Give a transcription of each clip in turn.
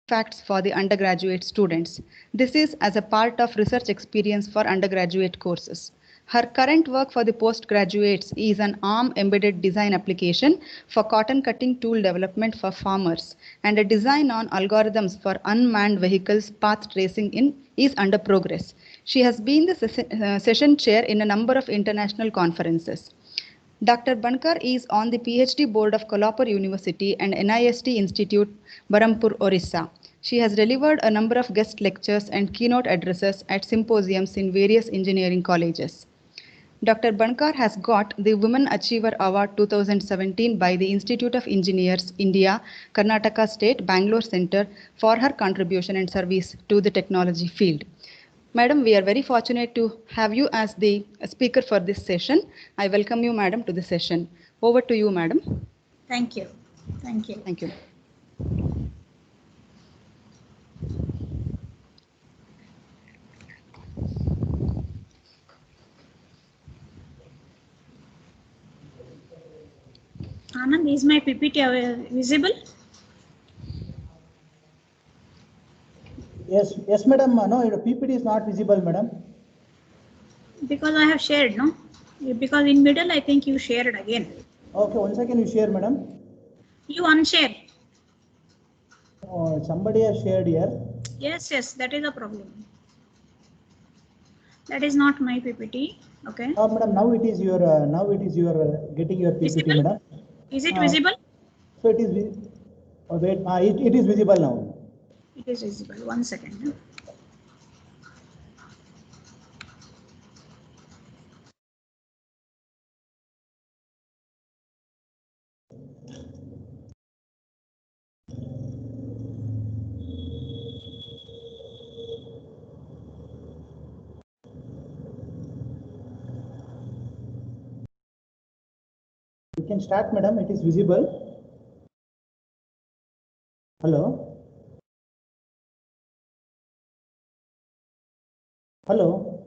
artifacts for the undergraduate students. This is as a part of research experience for undergraduate courses. Her current work for the postgraduates is an ARM embedded design application for cotton cutting tool development for farmers, and a design on algorithms for unmanned vehicles path tracing is under progress. She has been the session chair in a number of international conferences. Dr. Bankar is on the PhD board of Kolhapur University and NIST Institute, Barampur, Orissa. She has delivered a number of guest lectures and keynote addresses at symposiums in various engineering colleges. Dr. Bankar has got the Women Achiever Award 2017 by the Institute of Engineers, India, Karnataka State, Bangalore Center for her contribution and service to the technology field. Madam, we are very fortunate to have you as the speaker for this session. I welcome you, Madam, to the session. Over to you, Madam. Thank you. Thank you. Thank you. Anand, is my PPT visible? Yes, madam. No, your PPT is not visible, madam. Because I have shared, no? Because in middle, I think you shared again. Okay, one second, you share, madam. You unshare. Somebody has shared here. Yes, that is a problem. That is not my PPT. Okay. Madam, now it is your getting your PPT, visible? madam. Is it visible? So it is. Wait, it is visible now. It is visible. 1 second. No? You can start, madam. It is visible. Hello. Hello.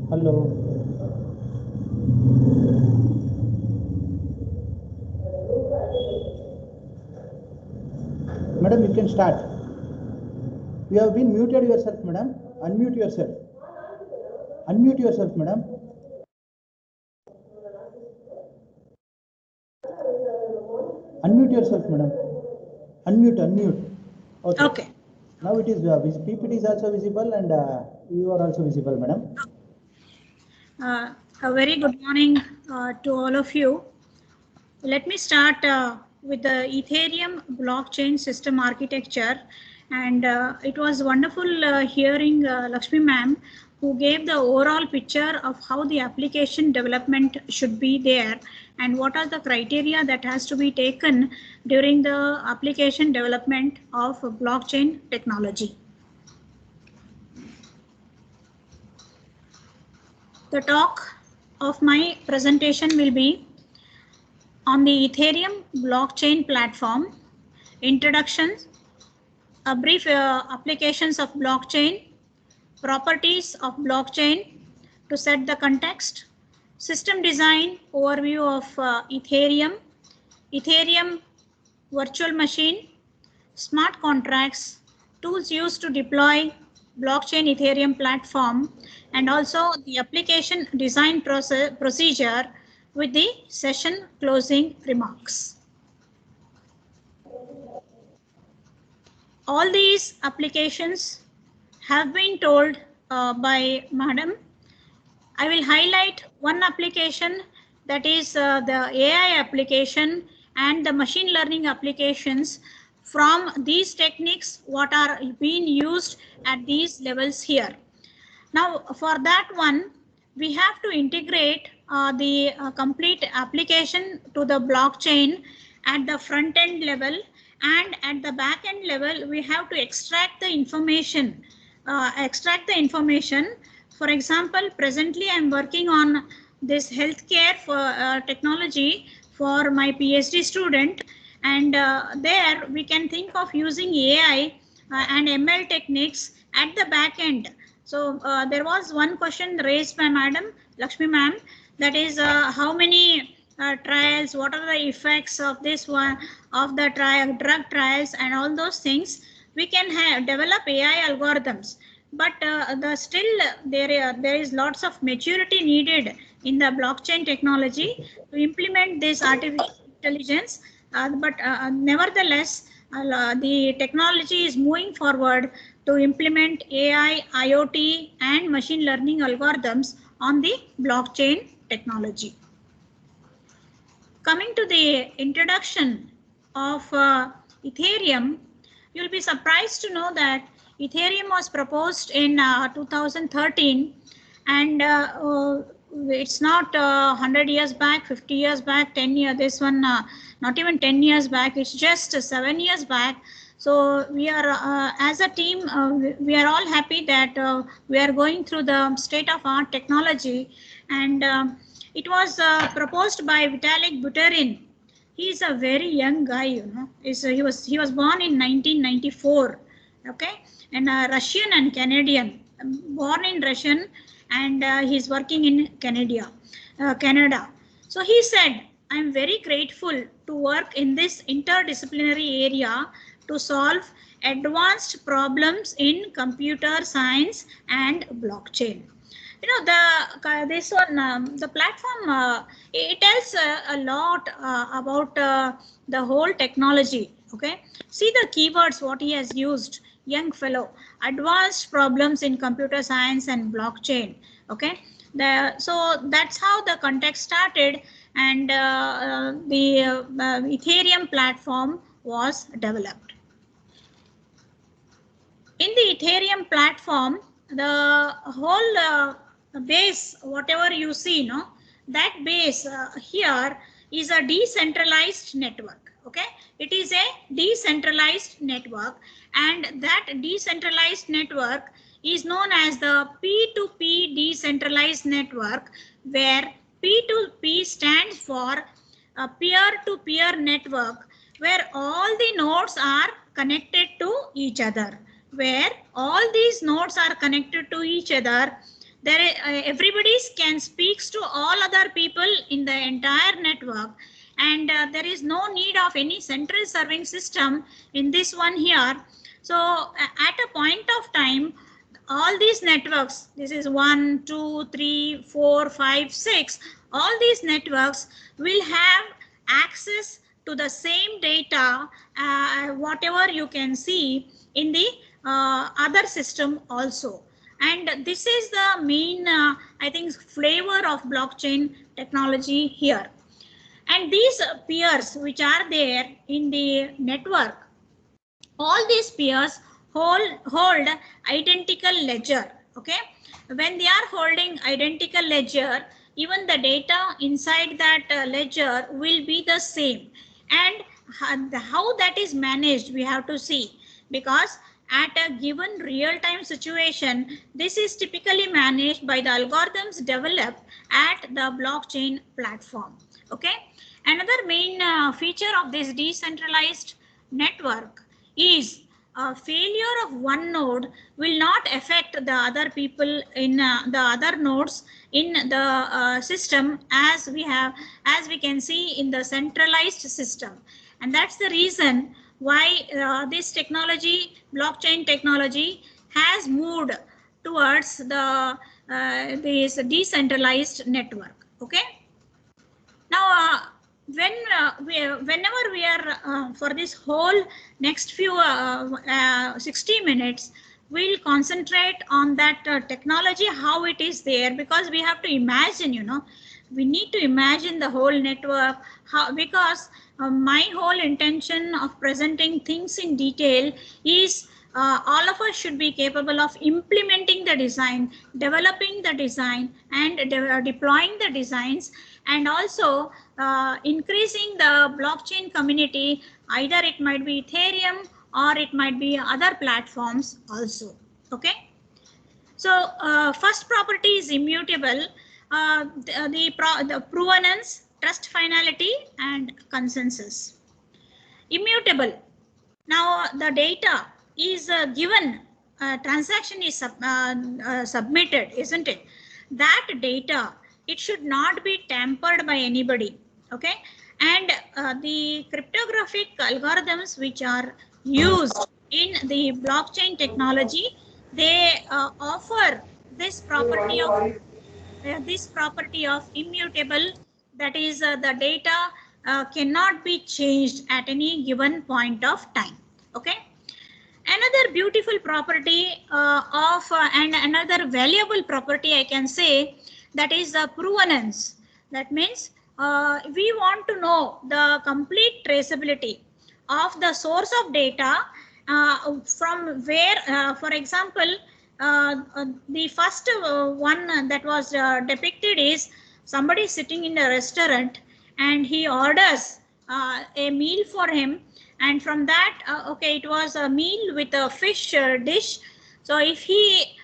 Hello. Madam, you can start. You have been muted yourself, madam. Unmute yourself. Unmute yourself, madam. Unmute yourself, madam. Unmute. Okay. Now it is PPT is also visible and you are also visible, madam. A very good morning to all of you. Let me start with the Ethereum blockchain system architecture. And it was wonderful hearing Lakshmi ma'am, who gave the overall picture of how the application development should be there and what are the criteria that has to be taken during the application development of blockchain technology. The talk of my presentation will be on the Ethereum blockchain platform, introductions, a brief applications of blockchain, properties of blockchain to set the context, system design, overview of Ethereum, Ethereum virtual machine, smart contracts, tools used to deploy blockchain Ethereum platform, and also the application design procedure with the session closing remarks. All these applications have been told by Madam. I will highlight one application, that is the AI application and the machine learning applications from these techniques what are being used at these levels here. Now for that one, we have to integrate the complete application to the blockchain at the front end level, and at the back end level we have to extract the information. For example, presently I'm working on this healthcare for technology for my PhD student, and there we can think of using AI and ML techniques at the back end. So there was one question raised by Madam Lakshmi ma'am, that is how many trials, what are the effects of this one, of the drug trials and all those things. We can develop AI algorithms, but still there is lots of maturity needed in the blockchain technology to implement this artificial intelligence. But nevertheless, the technology is moving forward to implement AI, IoT, and machine learning algorithms on the blockchain technology. Coming to the introduction of Ethereum, you'll be surprised to know that Ethereum was proposed in 2013, and it's not 100 years back, 50 years back, 10 years, this one not even 10 years back, it's just 7 years back. So we are, as a team, we are all happy that we are going through the state-of-art technology, and it was proposed by Vitalik Buterin. He is a very young guy, you know. He was born in 1994, okay, and Russian and Canadian, born in Russian, and he's working in Canada. So he said, I'm very grateful to work in this interdisciplinary area to solve advanced problems in computer science and blockchain. You know, the platform, it tells a lot about the whole technology. Okay, see the keywords what he has used, young fellow, advanced problems in computer science and blockchain. Okay, so that's how the context started, and the Ethereum platform was developed. In the Ethereum platform, the whole base, whatever you see, no, that base here is a decentralized network. Okay, it is a decentralized network, and that decentralized network is known as the P2P decentralized network, where P2P stands for a peer-to-peer network, where all the nodes are connected to each other. Where all these nodes are connected to each other, there everybody can speaks to all other people in the entire network, and there is no need of any central serving system in this one here. So at a point of time, all these networks, this is 1, 2, 3, 4, 5, 6, all these networks will have access to the same data, whatever you can see in the other system also. And this is the main, I think, flavor of blockchain technology here. And these peers which are there in the network, all these peers hold identical ledger. Okay, when they are holding identical ledger, even the data inside that ledger will be the same. And how that is managed, we have to see, because at a given real-time situation, this is typically managed by the algorithms developed at the blockchain platform. Okay, another main feature of this decentralized network is a failure of one node will not affect the other people in the other nodes in the system, as we can see in the centralized system. And that's the reason why this technology, blockchain technology, has moved towards the this decentralized network. Okay. Now, whenever we are for this whole next few 60 minutes, we'll concentrate on that technology, how it is there, because we have to imagine, you know, we need to imagine the whole network, how, because my whole intention of presenting things in detail is all of us should be capable of implementing the design, developing the design, and deploying the designs, and also increasing the blockchain community. Either it might be Ethereum or it might be other platforms also. Okay. So first property is immutable. The provenance, trust finality, and consensus. Immutable. Now the data is given transaction is submitted, isn't it? That data, it should not be tampered by anybody. Okay, and the cryptographic algorithms which are used in the blockchain technology, they offer this property of immutable, that is the data cannot be changed at any given point of time. Okay, another beautiful property and another valuable property I can say, that is the provenance. That means we want to know the complete traceability of the source of data, from where, for example, the first one that was depicted is somebody sitting in a restaurant and he orders a meal for him, and from that, okay, it was a meal with a fish dish. So if he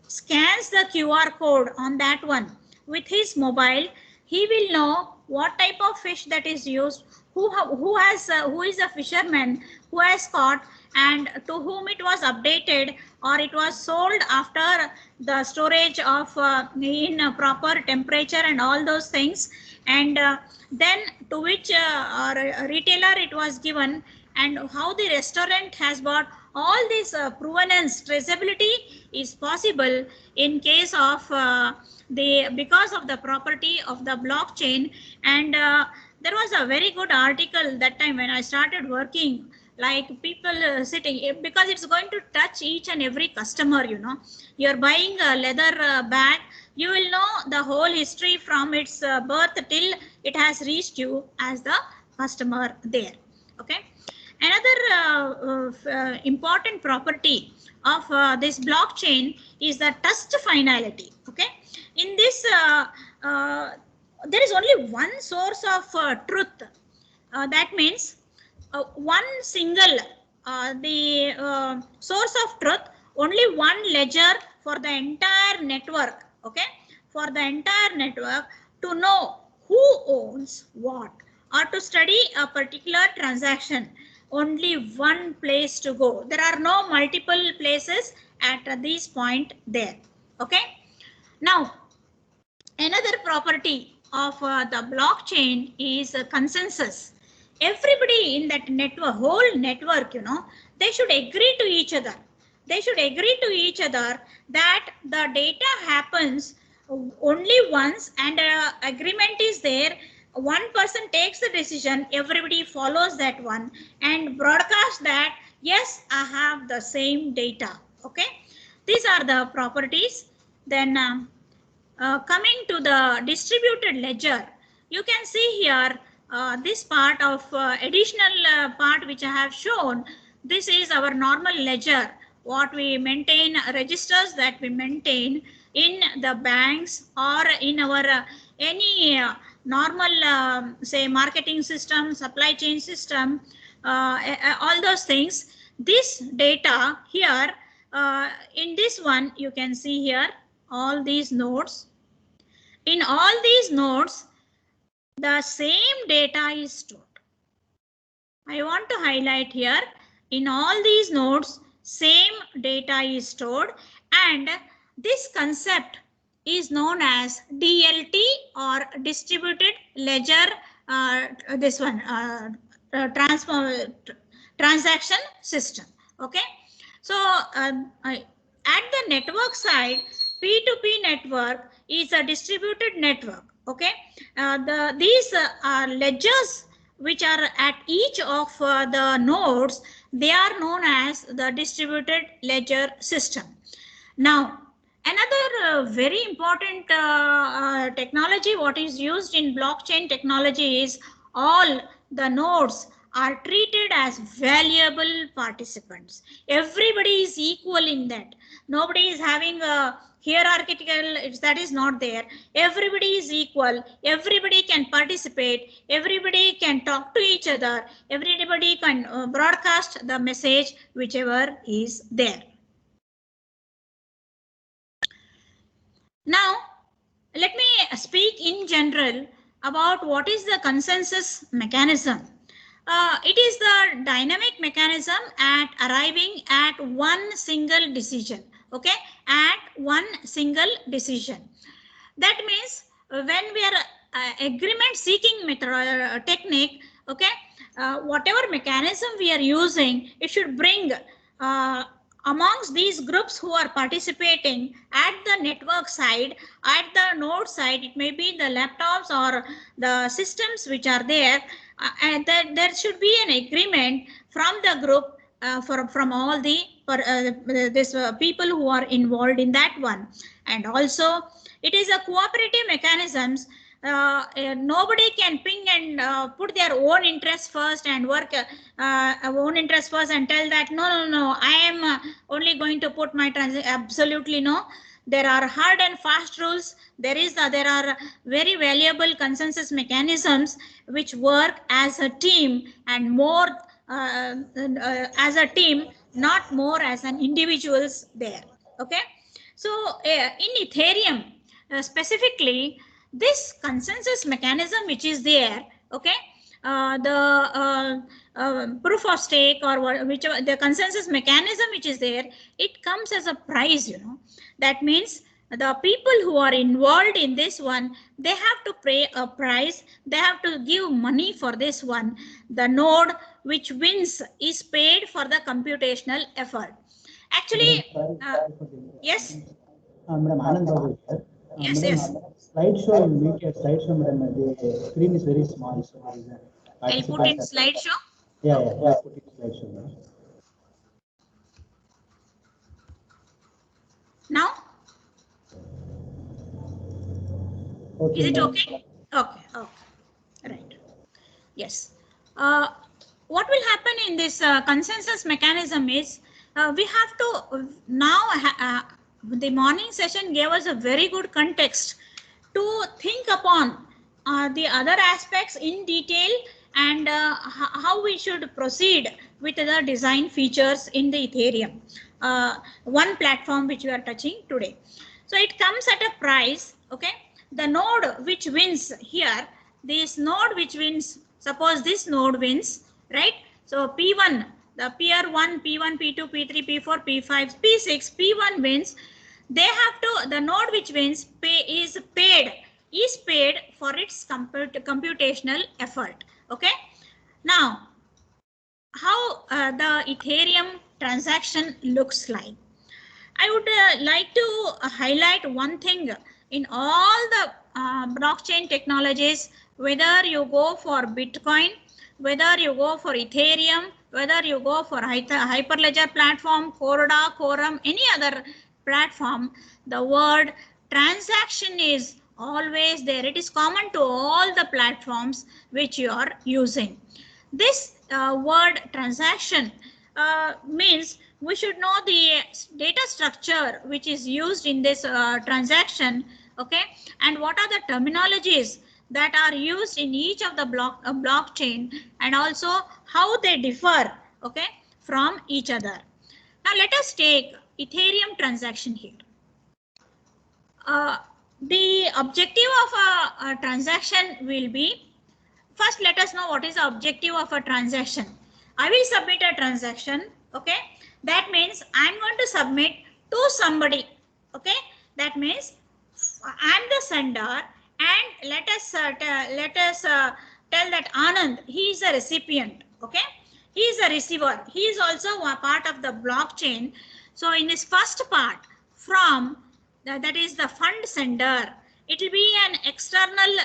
scans the QR code on that one with his mobile, he will know what type of fish that is used, who is a fisherman who has caught, and to whom it was updated or it was sold after the storage of in a proper temperature and all those things, and then to which retailer it was given, and how the restaurant has bought. All this provenance traceability is possible in case of because of the property of the blockchain. And there was a very good article that time when I started working, like people sitting, because it's going to touch each and every customer. You know, you're buying a leather bag, you will know the whole history from its birth till it has reached you as the customer there. Okay, another important property of this blockchain is the trust finality. Okay, in this there is only one source of truth. That means one single the source of truth, only one ledger for the entire network. Okay, for the entire network to know who owns what or to study a particular transaction, only one place to go. There are no multiple places at this point there. Okay, now another property of the blockchain is consensus. Everybody in that network, whole network, you know, they should agree to each other. They should agree to each other that the data happens only once, and agreement is there. One person takes the decision, everybody follows that one and broadcast that, yes, I have the same data. Okay, these are the properties. Then coming to the distributed ledger, you can see here this part of additional part which I have shown. This is our normal ledger, what we maintain, registers that we maintain in the banks or in our any normal say marketing system, supply chain system, all those things. This data here in this one, you can see here all these nodes. In all these nodes, the same data is stored. I want to highlight here, in all these nodes, same data is stored, and this concept is known as DLT or distributed ledger, this one, transaction system. Okay, so at the network side, P2P network is a distributed network. Okay, these are ledgers which are at each of the nodes. They are known as the distributed ledger system. Now, another very important technology what is used in blockchain technology is all the nodes are treated as valuable participants. Everybody is equal in that. Nobody is having a hierarchical, that is not there. Everybody is equal. Everybody can participate. Everybody can talk to each other. Everybody can broadcast the message whichever is there. Now, let me speak in general about what is the consensus mechanism. It is the dynamic mechanism at arriving at one single decision. Okay, at one single decision. That means when we are agreement seeking method technique, okay, whatever mechanism we are using, it should bring amongst these groups who are participating at the network side, at the node side, it may be the laptops or the systems which are there, and that there should be an agreement from the group from all the people who are involved in that one. And also it is a cooperative mechanisms. Nobody can ping and put their own interest first and work own interest first and tell that no, I am only going to put my transaction. Absolutely no. There are hard and fast rules. There are very valuable consensus mechanisms which work as a team and more as a team, not more as an individuals there. Okay, so in Ethereum specifically, this consensus mechanism which is there, okay, the proof of stake or whichever the consensus mechanism which is there, it comes as a prize, you know. That means the people who are involved in this one, they have to pay a price, they have to give money for this one. The node which wins is paid for the computational effort. Actually, yes. Madam Anand Babu here. Yes, Madam, yes. Slideshow in media, slideshow, madam, the screen is very small, so there is a I'll put in slideshow. Yeah, put in slideshow. Madam. Now, Okay, is it madam. okay? Okay, right. Yes. What will happen in this consensus mechanism is we have to now the morning session gave us a very good context to think upon the other aspects in detail and how we should proceed with the design features in the Ethereum, one platform which we are touching today. So it comes at a price, okay? The node which wins here, this node which wins, suppose this node wins, right? So P1, the PR1, P1, P2, P3, P4, P5, P6, P1 wins. They have to, the node which wins is paid for its computational effort. Okay. Now, how the Ethereum transaction looks like. I would like to highlight one thing in all the blockchain technologies, whether you go for Bitcoin, whether you go for Ethereum, whether you go for Hyperledger platform, Corda, Quorum, any other platform, the word transaction is always there. It is common to all the platforms which you are using. This word transaction means we should know the data structure which is used in this transaction, okay, and what are the terminologies that are used in each of the blockchain, and also how they differ, okay, from each other. Now let us take Ethereum transaction here. The objective of a transaction will be, first let us know what is the objective of a transaction. I will submit a transaction, okay. That means I'm going to submit to somebody, okay. That means I'm the sender, and let us tell that Anand, he is a recipient, okay. He is a receiver. He is also a part of the blockchain. So in this first part, from that is the fund sender, it will be an external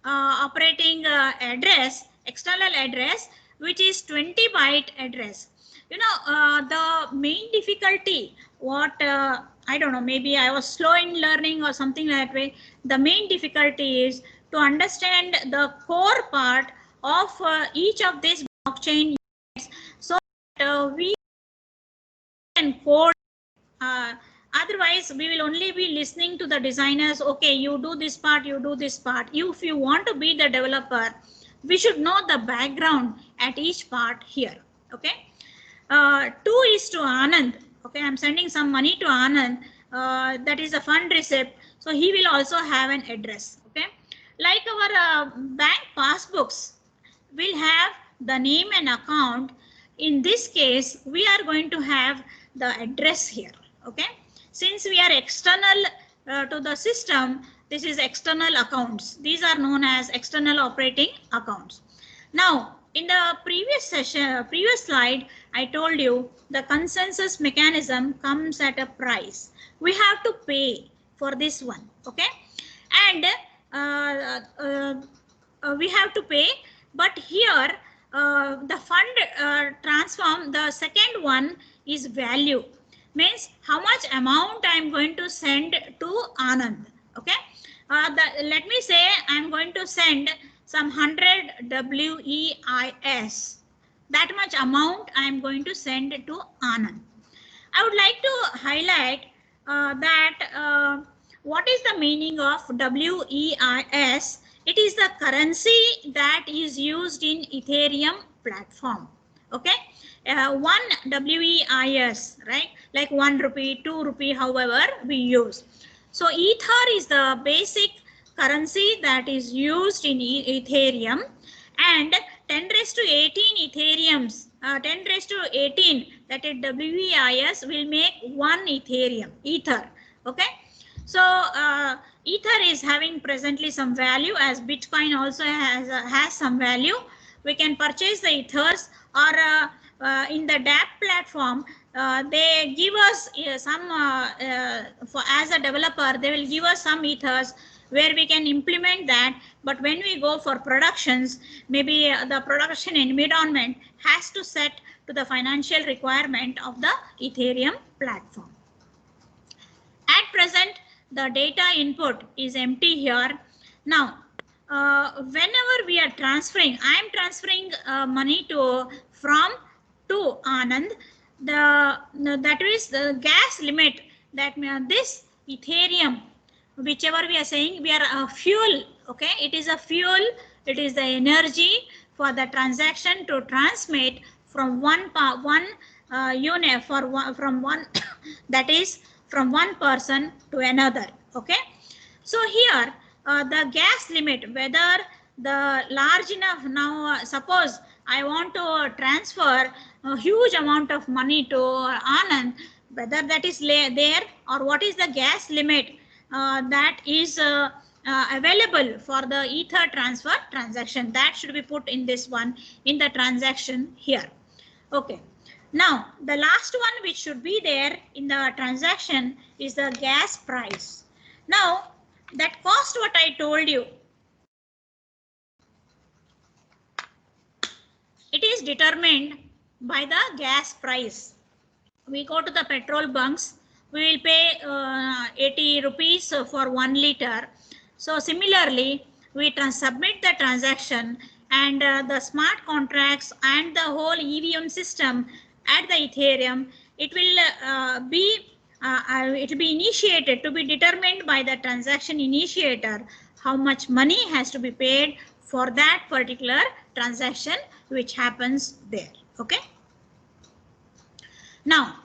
operating address, external address, which is 20 byte address. You know, the main difficulty, what I don't know, maybe I was slow in learning or something that way. The main difficulty is to understand the core part of each of these blockchain units, so that we can code. Otherwise, we will only be listening to the designers. Okay, you do this part, you do this part. If you want to be the developer, we should know the background at each part here. Okay. 2 is to Anand. Okay, I'm sending some money to Anand. That is a fund receipt. So he will also have an address. Okay. Like our bank passbooks will have the name and account. In this case, we are going to have the address here. Okay, since we are external to the system, this is external accounts. These are known as external operating accounts. Now, in the previous slide, I told you the consensus mechanism comes at a price. We have to pay for this one, okay? And we have to pay, but here the fund transform, the second one is value, means how much amount I am going to send to Anand, okay? Let me say I am going to send some 100 WEIS. That much amount I am going to send to Anand. I would like to highlight that what is the meaning of WEIS? It is the currency that is used in Ethereum platform. Okay, 1 WEIS, right? Like 1 rupee, 2 rupee, however we use. So Ether is the basic currency that is used in Ethereum, and 10 raised to 18 Ethereums, 10 raised to 18, that is WEIS, will make 1 Ethereum, Ether. Okay, so Ether is having presently some value, as Bitcoin also has some value. We can purchase the Ethers, or in the DApp platform, they give us some, as a developer, they will give us some Ethers where we can implement that. But when we go for productions, maybe the production environment has to set to the financial requirement of the Ethereum platform. At present, the data input is empty here. Now, whenever we are transferring, I am transferring money from to Anand. That is the gas limit, that this Ethereum, whichever we are saying, we are a fuel. Okay, it is a fuel. It is the energy for the transaction to transmit from one unit from one that is from one person to another. Okay, so here the gas limit, whether the large enough, now suppose I want to transfer a huge amount of money to Anand, whether that is there, or what is the gas limit that is available for the Ether transfer transaction, that should be put in this one, in the transaction here. Okay, now the last one which should be there in the transaction is the gas price. Now that cost, what I told you, it is determined by the gas price. We go to the petrol bunks, we will pay 80 rupees for 1 liter. So similarly, we submit the transaction, and the smart contracts and the whole EVM system at the Ethereum, it will be initiated, to be determined by the transaction initiator, how much money has to be paid for that particular transaction which happens there. Okay. Now,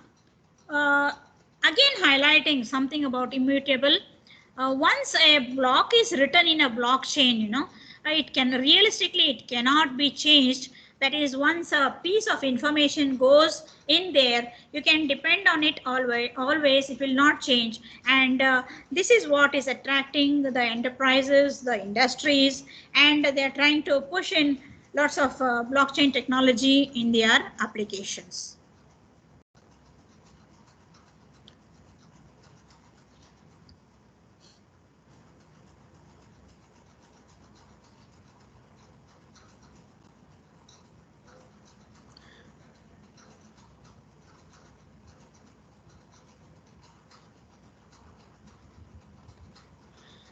again highlighting something about immutable. Once a block is written in a blockchain, it can realistically, it cannot be changed. That is, once a piece of information goes in there, you can depend on it always, it will not change. And this is what is attracting the enterprises, the industries, and they are trying to push in lots of blockchain technology in their applications.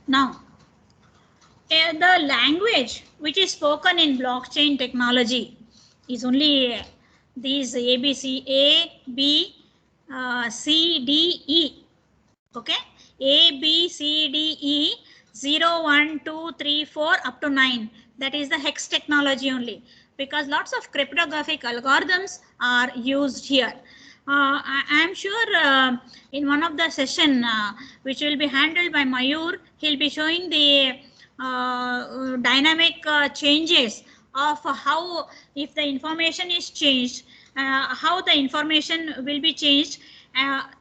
Now, the language which is spoken in blockchain technology is only these ABC, A, B, C, D, E. Okay, A, B, C, D, E, 0, 1, 2, 3, 4 up to 9. That is the hex technology only, because lots of cryptographic algorithms are used here. I am sure in one of the session which will be handled by Mayur, he'll be showing the dynamic changes of how, if the information is changed, how the information will be changed.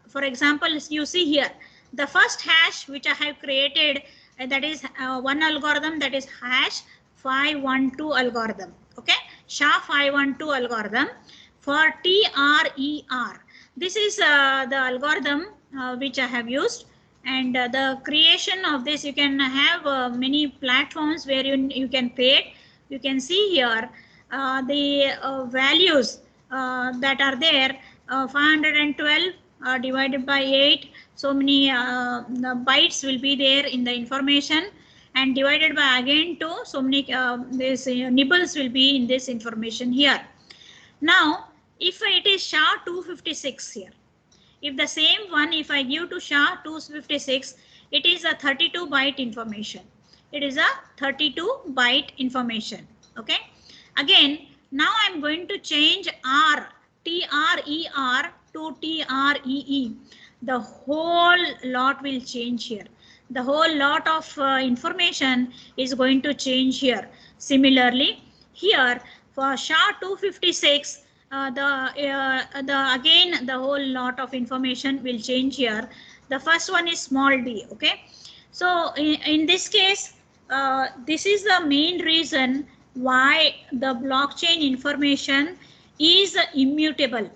For example, you see here, the first hash which I have created, that is one algorithm, that is hash 512 algorithm. Okay, SHA-512 algorithm for TRER. This is the algorithm which I have used, and the creation of this, you can have many platforms where you can pay it. You can see here the values that are there, 512 divided by 8, so many bytes will be there in the information, and divided by again 2, so many this nibbles will be in this information here. Now if it is SHA-256 here, if the same one, if I give to SHA-256, it is a 32 byte information. It is a 32 byte information. Okay. Again, now I'm going to change R, TRER to TREE. The whole lot will change here. The whole lot of information is going to change here. Similarly, here for SHA-256, again the whole lot of information will change here. The first one is small d. Okay, so in this case, this is the main reason why the blockchain information is immutable.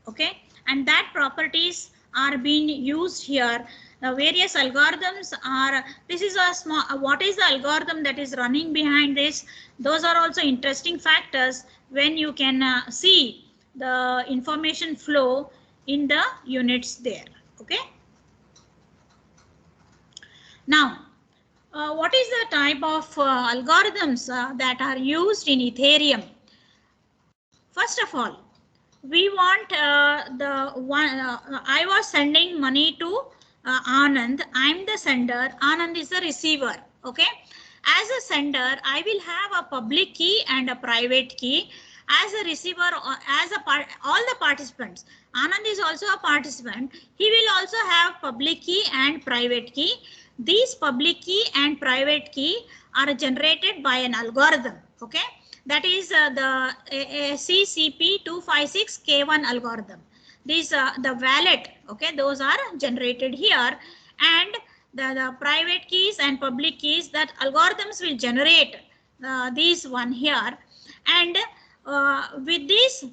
Okay, and that properties are being used here. The various algorithms are, this is a small, what is the algorithm that is running behind this? Those are also interesting factors when you can see the information flow in the units there. Okay. Now, what is the type of algorithms that are used in Ethereum? First of all, we want the one, I was sending money to Anand. I'm the sender, Anand is the receiver. Okay. As a sender, I will have a public key and a private key. As a receiver, as a part, all the participants, Anand is also a participant. He will also have public key and private key. These public key and private key are generated by an algorithm. Okay, that is the CCP256K1 algorithm. These the wallet. Okay, those are generated here, and the private keys and public keys, that algorithms will generate these one here, and with this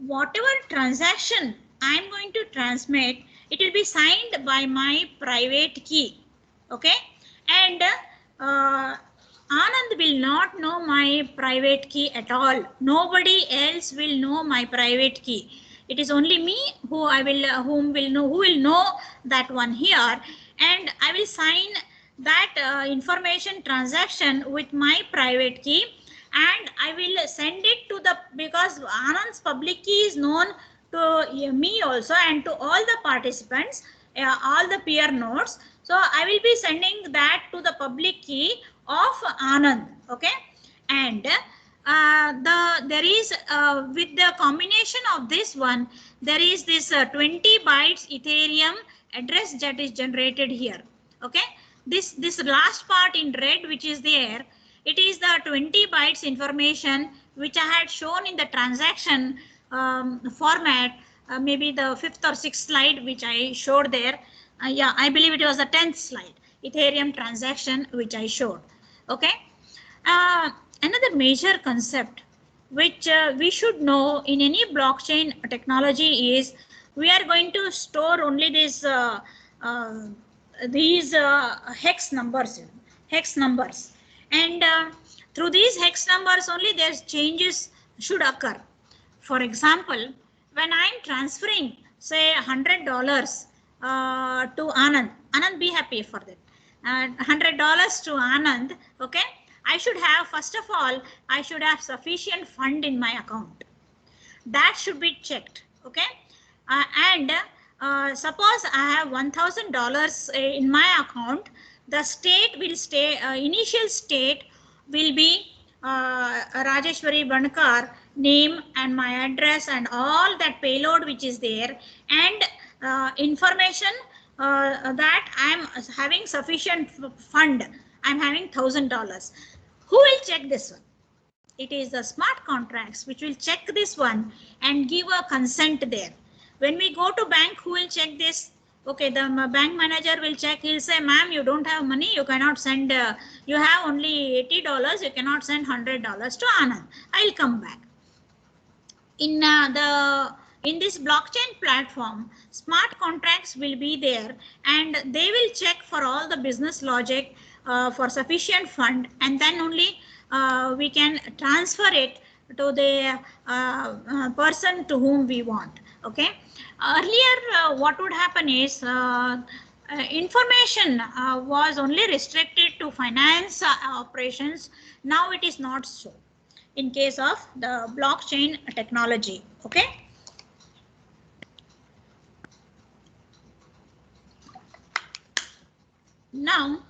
whatever transaction I'm going to transmit, it will be signed by my private key. Okay, and Anand will not know my private key at all. Nobody else will know my private key. It is only me who who will know that one here, and I will sign that information transaction with my private key, and I will send it to the, because Anand's public key is known to me also and to all the participants, all the peer nodes. So I will be sending that to the public key of Anand. Okay, and there is with the combination of this one, there is this 20 bytes Ethereum address that is generated here. Okay, this last part in red which is there, it is the 20 bytes information which I had shown in the transaction format, maybe the 5th or 6th slide which I showed there. Yeah, I believe it was the 10th slide, Ethereum transaction which I showed. Okay. Another major concept which we should know in any blockchain technology is, we are going to store only these hex numbers, and through these hex numbers only there's changes should occur. For example, when I'm transferring say $100 to Anand, be happy for that. $100 to Anand. Okay, I should have, first of all, I should have sufficient fund in my account. That should be checked. Okay, and suppose I have $1,000 in my account, the state will stay, initial state will be Rajeshwari Bankar name and my address and all that payload which is there, and information that I am having sufficient fund. I am having $1,000. Who will check this one? It is the smart contracts which will check this one and give a consent there. When we go to bank, who will check this? Okay, the bank manager will check. He'll say, ma'am, you don't have money. You cannot send, you have only $80. You cannot send $100 to Anand. I'll come back. In this blockchain platform, smart contracts will be there and they will check for all the business logic for sufficient fund, and then only we can transfer it to the person to whom we want. Okay. Earlier, what would happen is information was only restricted to finance operations. Now it is not so in case of the blockchain technology. Okay. Now,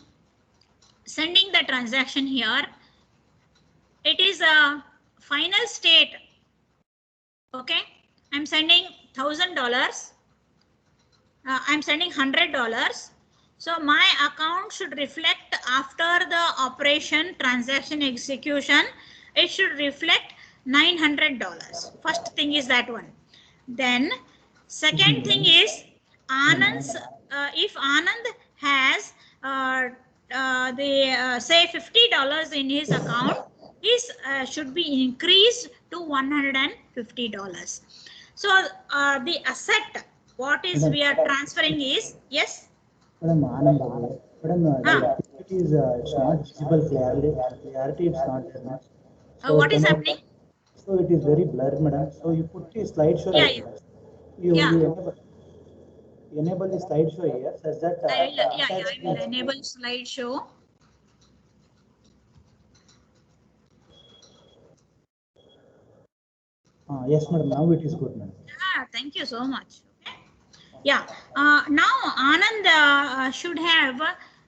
sending the transaction here, it is a final state. Okay. I'm sending $1,000. I'm sending $100. So my account should reflect after the operation transaction execution, it should reflect $900. First thing is that one. Then second thing is Anand's, if Anand has say $50 in his account, his should be increased to $150. So the asset, what is we are transferring is, yes? Madam, it is it's not visible clearly. Clarity is not there much. So What is happening? So it is very blurred, madam. So you put the slideshow. Yeah, yeah. You enable the slideshow here, such that I will enable slideshow. Yes, madam. Now it is good, madam. Thank you so much. Okay. Yeah. Now Anand should have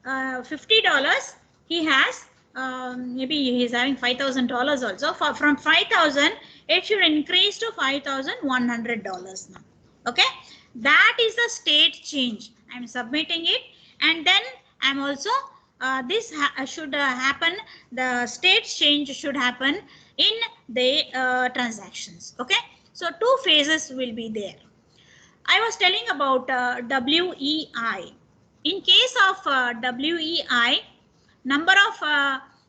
$50. He has maybe he's having $5,000 also. From 5,000, it should increase to $5,100 now. Okay. That is the state change. I'm submitting it, and then I'm also this should happen. The state change should happen in the transactions. Okay. So two phases will be there. I was telling about WEI. In case of WEI, number of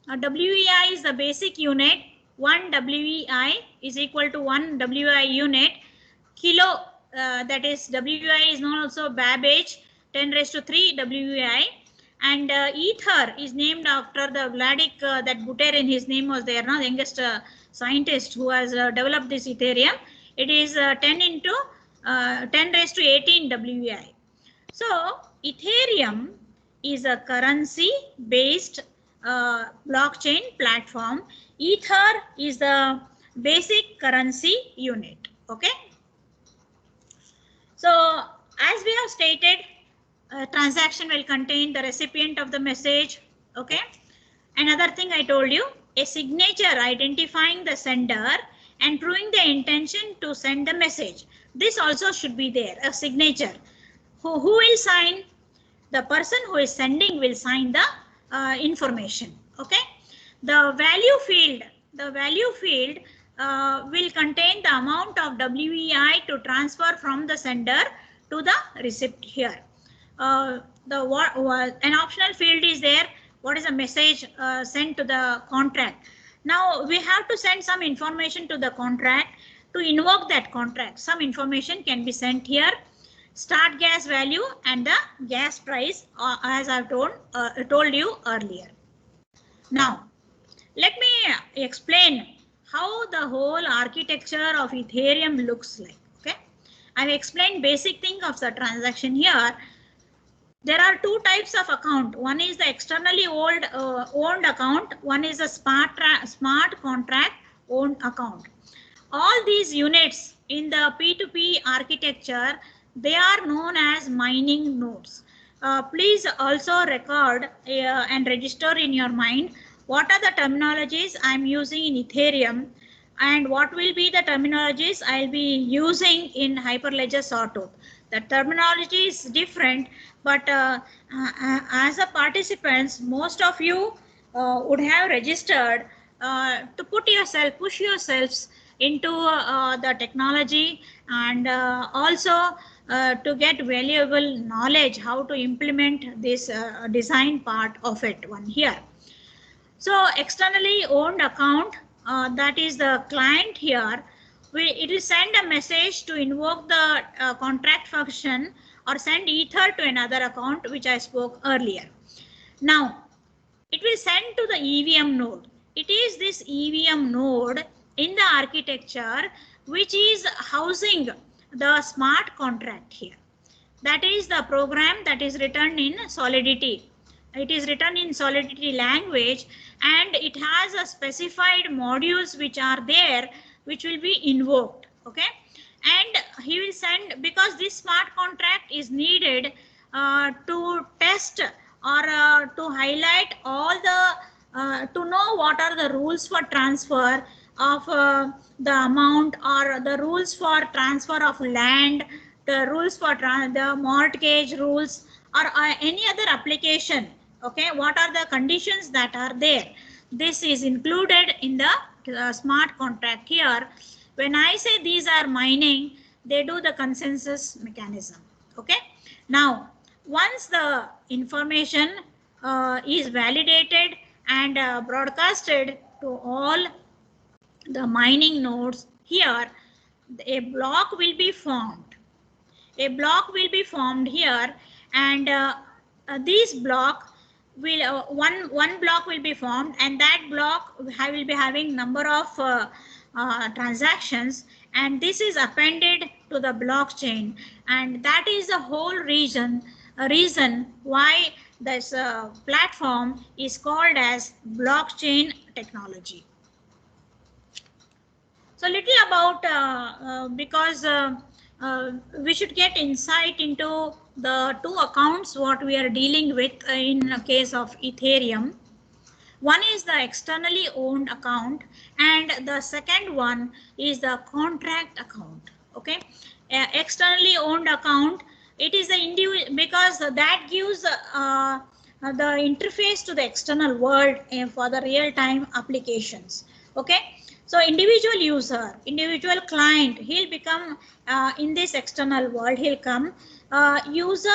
WEI is the basic unit. 1 WEI is equal to 1 WEI unit. Kilo, that is WEI is known also Babbage, 10⁻³ WEI. And Ether is named after the Vladik, that Buterin, his name was there, the youngest scientist who has developed this Ethereum. It is 10⁻18 WEI. So Ethereum is a currency based blockchain platform. Ether is the basic currency unit. Okay. So as we have stated, transaction will contain the recipient of the message. Okay. Another thing I told you, a signature identifying the sender and proving the intention to send the message. This also should be there, a signature. Who will sign? The person who is sending will sign the information. Okay. The value field will contain the amount of WEI to transfer from the sender to the recipient here. An optional field is there. What is a message sent to the contract? Now we have to send some information to the contract. To invoke that contract, some information can be sent here. Start gas value and the gas price, as I've told you earlier. Now, let me explain how the whole architecture of Ethereum looks like. Okay, I've explained basic thing of the transaction here. There are two types of account. One is the externally owned account. One is a smart contract owned account. All these units in the P2P architecture, they are known as mining nodes. Please also record and register in your mind what are the terminologies I'm using in Ethereum and what will be the terminologies I'll be using in Hyperledger Sawtooth. The terminology is different, but as a participants, most of you would have registered to push yourselves into the technology, and also to get valuable knowledge how to implement this design part of it one here. So externally owned account, that is the client here, it will send a message to invoke the contract function or send ether to another account, which I spoke earlier. Now, it will send to the EVM node. It is this EVM node in the architecture which is housing the smart contract here. That is the program that is written in Solidity. It is written in Solidity language, and it has a specified modules which are there, which will be invoked. Okay, and he will send, because this smart contract is needed to test or to highlight all the to know what are the rules for transfer of the amount, or the rules for transfer of land, the rules for the mortgage rules, or any other application. Okay, what are the conditions that are there? This is included in the smart contract here. When I say these are mining, they do the consensus mechanism. Okay, now once the information is validated and broadcasted to all the mining nodes here, a block will be formed. A block will be formed here, and this block will one block will be formed, and that block will be having number of transactions, and this is appended to the blockchain, and that is the whole reason why this platform is called as blockchain technology. So little about because we should get insight into the two accounts what we are dealing with in the case of Ethereum. One is the externally owned account, and the second one is the contract account. Okay, externally owned account, it is the individual, because that gives the interface to the external world for the real-time applications. Okay, so individual user, individual client, he'll become in this external world, he'll come user.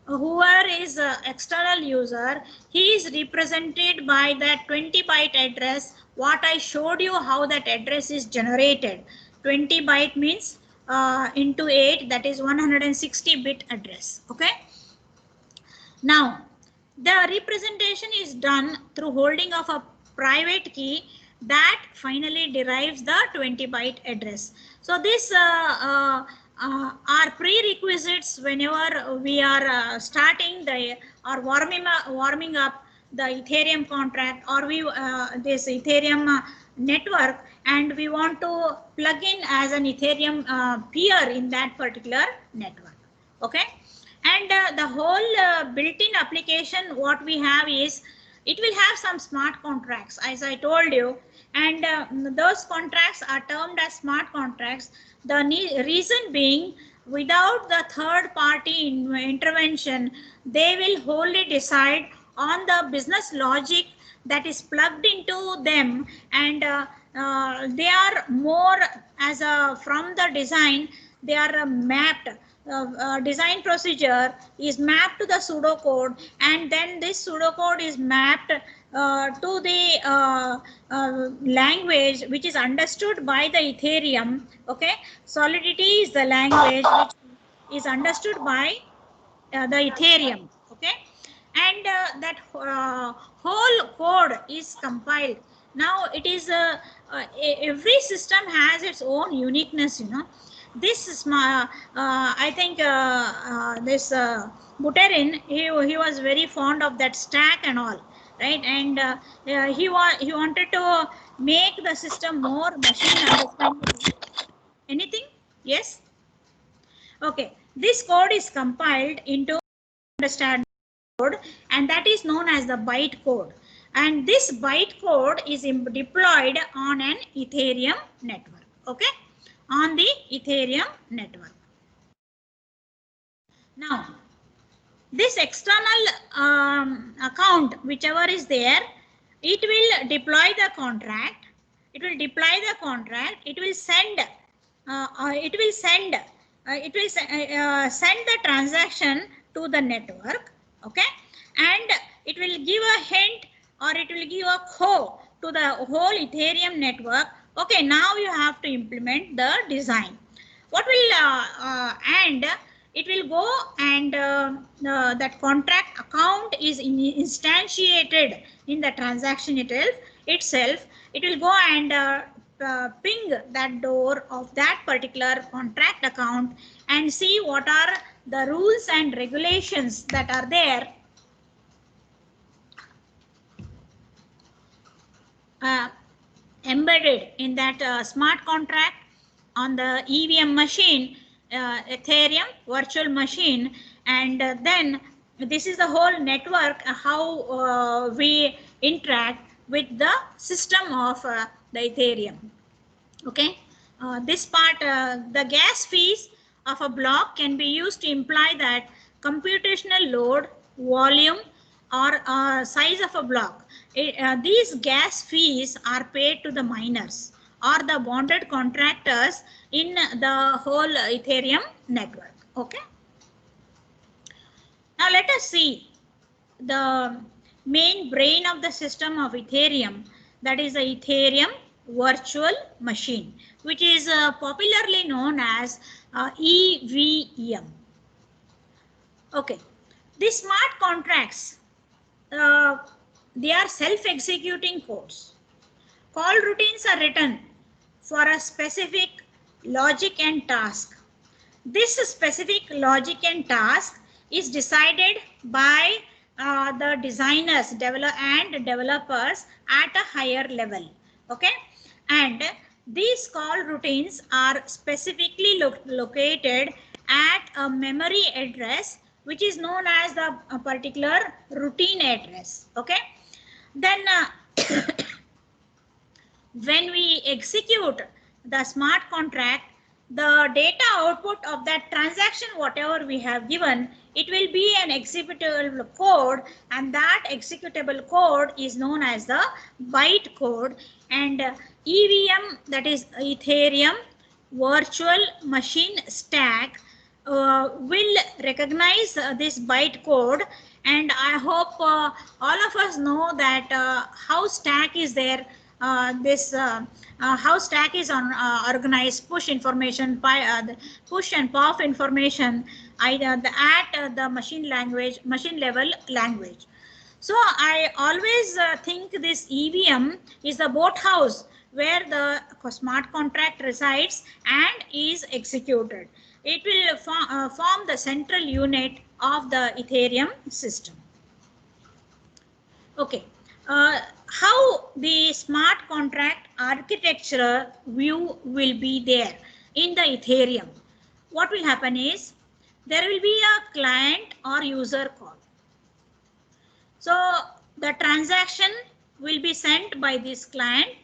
Whoever is external user, he is represented by that 20 byte address. What I showed you how that address is generated. 20 byte means into 8, that is 160 bit address. Okay, now the representation is done through holding of a private key that finally derives the 20 byte address. So this are prerequisites whenever we are starting the or warming up the Ethereum contract, or we this Ethereum network, and we want to plug in as an Ethereum peer in that particular network. Okay, and the whole built-in application what we have is, it will have some smart contracts, as I told you, and those contracts are termed as smart contracts. The reason being, without the third party intervention, they will wholly decide on the business logic that is plugged into them, and they are more as a from the design, they are mapped. Design procedure is mapped to the pseudocode, and then this pseudocode is mapped to the language which is understood by the Ethereum. Okay, Solidity is the language which is understood by the Ethereum. Okay, and that whole code is compiled. Now it is every system has its own uniqueness, you know. This is my I think this Buterin, he was very fond of that stack and all, right? And he wanted to make the system more machine understandable. Anything? Yes. Okay, this code is compiled into understand code, and that is known as the byte code. And this byte code is deployed on an Ethereum network. Okay, on the Ethereum network. Now, this external account, whichever is there, it will deploy the contract. It will deploy the contract. It will send. Send the transaction to the network. Okay, and it will give a hint or it will give a code to the whole Ethereum network. Okay, now you have to implement the design. What will and it will go and that contract account is instantiated in the transaction itself. It will go and ping that door of that particular contract account and see what are the rules and regulations that are there embedded in that smart contract on the EVM machine, Ethereum virtual machine, and then this is the whole network, how we interact with the system of the Ethereum. Okay, this part, the gas fees of a block can be used to imply that computational load, volume, or size of a block. These gas fees are paid to the miners or the bonded contractors in the whole Ethereum network. Okay. Now let us see the main brain of the system of Ethereum, that is the Ethereum virtual machine, which is popularly known as EVM. Okay, these smart contracts, they are self-executing codes. Call routines are written for a specific logic and task. This specific logic and task is decided by the designers and developers at a higher level. Okay, and these call routines are specifically located at a memory address which is known as the particular routine address. Okay, then when we execute the smart contract, the data output of that transaction, whatever we have given, it will be an executable code, and that executable code is known as the byte code. And EVM, that is Ethereum virtual machine stack, will recognize this byte code. And I hope all of us know that how stack is there. How stack is organized, push information, push and pop information, either at the machine level language. So I always think this EVM is the boat house where the smart contract resides and is executed. It will form the central unit of the Ethereum system. Okay. How the smart contract architecture view will be there in the Ethereum. What will happen is there will be a client or user call. So the transaction will be sent by this client,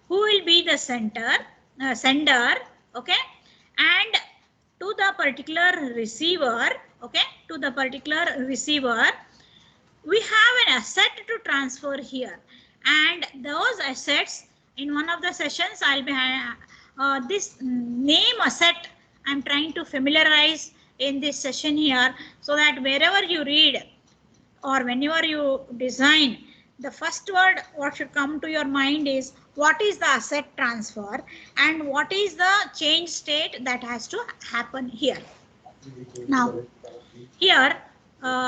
who will be the sender, okay, and to the particular receiver, okay, to the particular receiver, we have an asset to transfer here, and those assets, in one of the sessions I'll be this name asset I'm trying to familiarize in this session here, so that wherever you read or whenever you design, the first word what should come to your mind is what is the asset transfer and what is the change state that has to happen here. Now here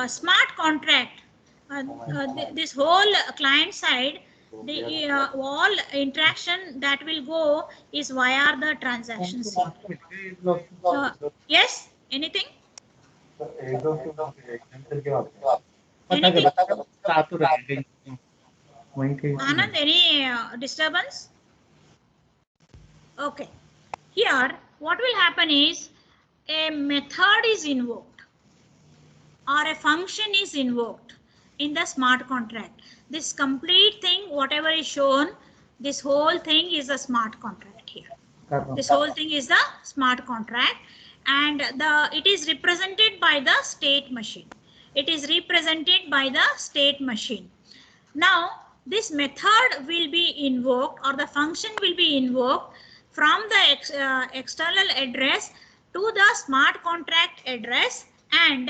smart contract, this whole client side, the all interaction that will go is via the transactions here. Yes, anything? Anything? Anand, any disturbance? Okay. Here, what will happen is a method is invoked or a function is invoked in the smart contract. This complete thing, whatever is shown, this whole thing is a smart contract here. This whole thing is the smart contract, and it is represented by the state machine. It is represented by the state machine. Now, this method will be invoked, or the function will be invoked from the external address to the smart contract address, and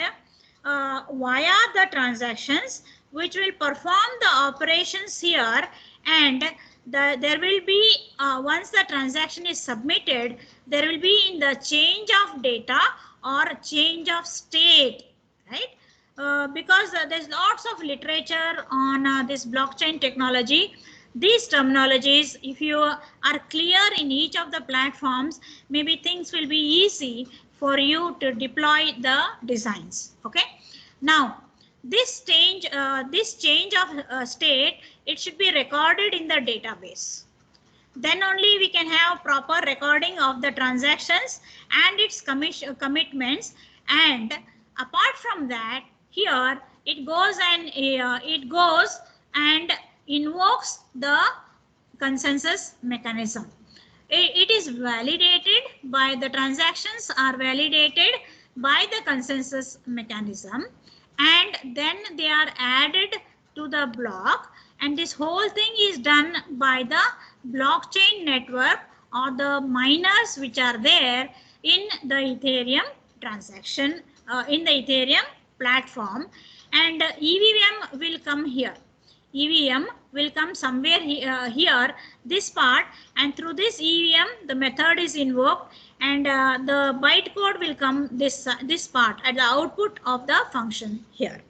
via the transactions which will perform the operations here, and there will be once the transaction is submitted, there will be in the change of data or change of state, right? Because there's lots of literature on this blockchain technology. These terminologies, if you are clear in each of the platforms, maybe things will be easy for you to deploy the designs. Okay. Now, this change of state, it should be recorded in the database. Then only we can have proper recording of the transactions and its commitments. And apart from that, here it goes and invokes the consensus mechanism. It is validated by the transactions are validated by the consensus mechanism, and then they are added to the block, and this whole thing is done by the blockchain network or the miners which are there in the Ethereum transaction, in the Ethereum platform. And EVM will come here. EVM will come somewhere here, this part, and through this EVM the method is invoked, and the bytecode will come this part at the output of the function here.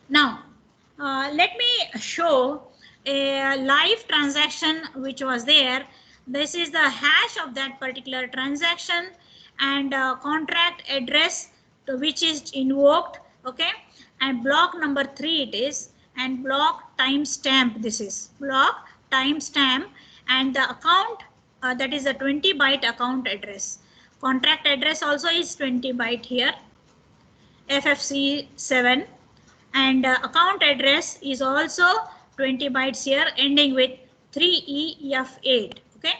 Now let me show a live transaction which was there. This is the hash of that particular transaction, and contract address to which is invoked. Okay, and block number 3 it is, and block timestamp, this is block timestamp, and the account that is a 20 byte account address. Contract address also is 20 byte here, FFC 7, and account address is also 20 bytes here, ending with 3EF8. Okay,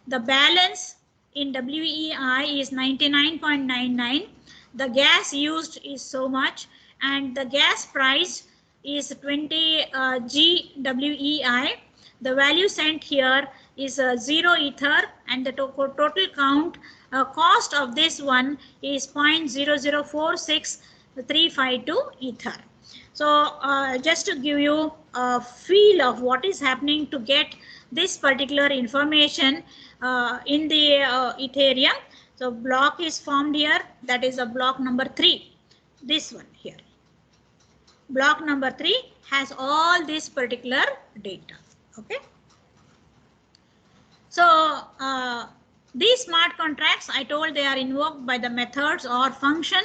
the balance in WEI is 99.99. the gas used is so much, and the gas price is 20 GWEI. The value sent here is 0 Ether, and the total count cost of this one is 0.0046352 Ether. So just to give you a feel of what is happening to get this particular information in the Ethereum. So block is formed here, that is a block number 3, this one here. Block number 3 has all this particular data. Okay. So these smart contracts, I told they are invoked by the methods or function.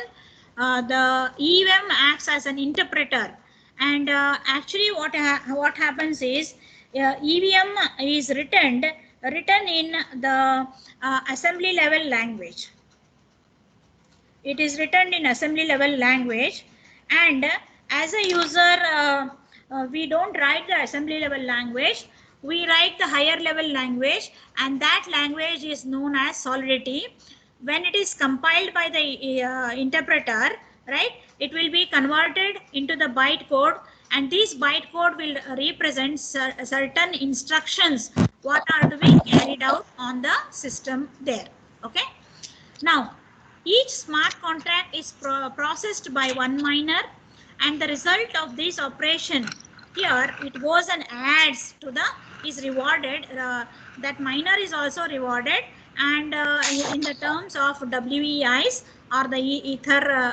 The EVM acts as an interpreter, and actually what happens is EVM is written in the assembly level language. It is written in assembly level language, and as a user we don't write the assembly level language, we write the higher level language, and that language is known as Solidity. When it is compiled by the interpreter, right, it will be converted into the bytecode, and this bytecode will represent certain instructions what are to be carried out on the system there. Okay. Now, each smart contract is processed by one miner, and the result of this operation here, it goes and adds to the, is rewarded, that miner is also rewarded, and in the terms of WEIs or the Ether,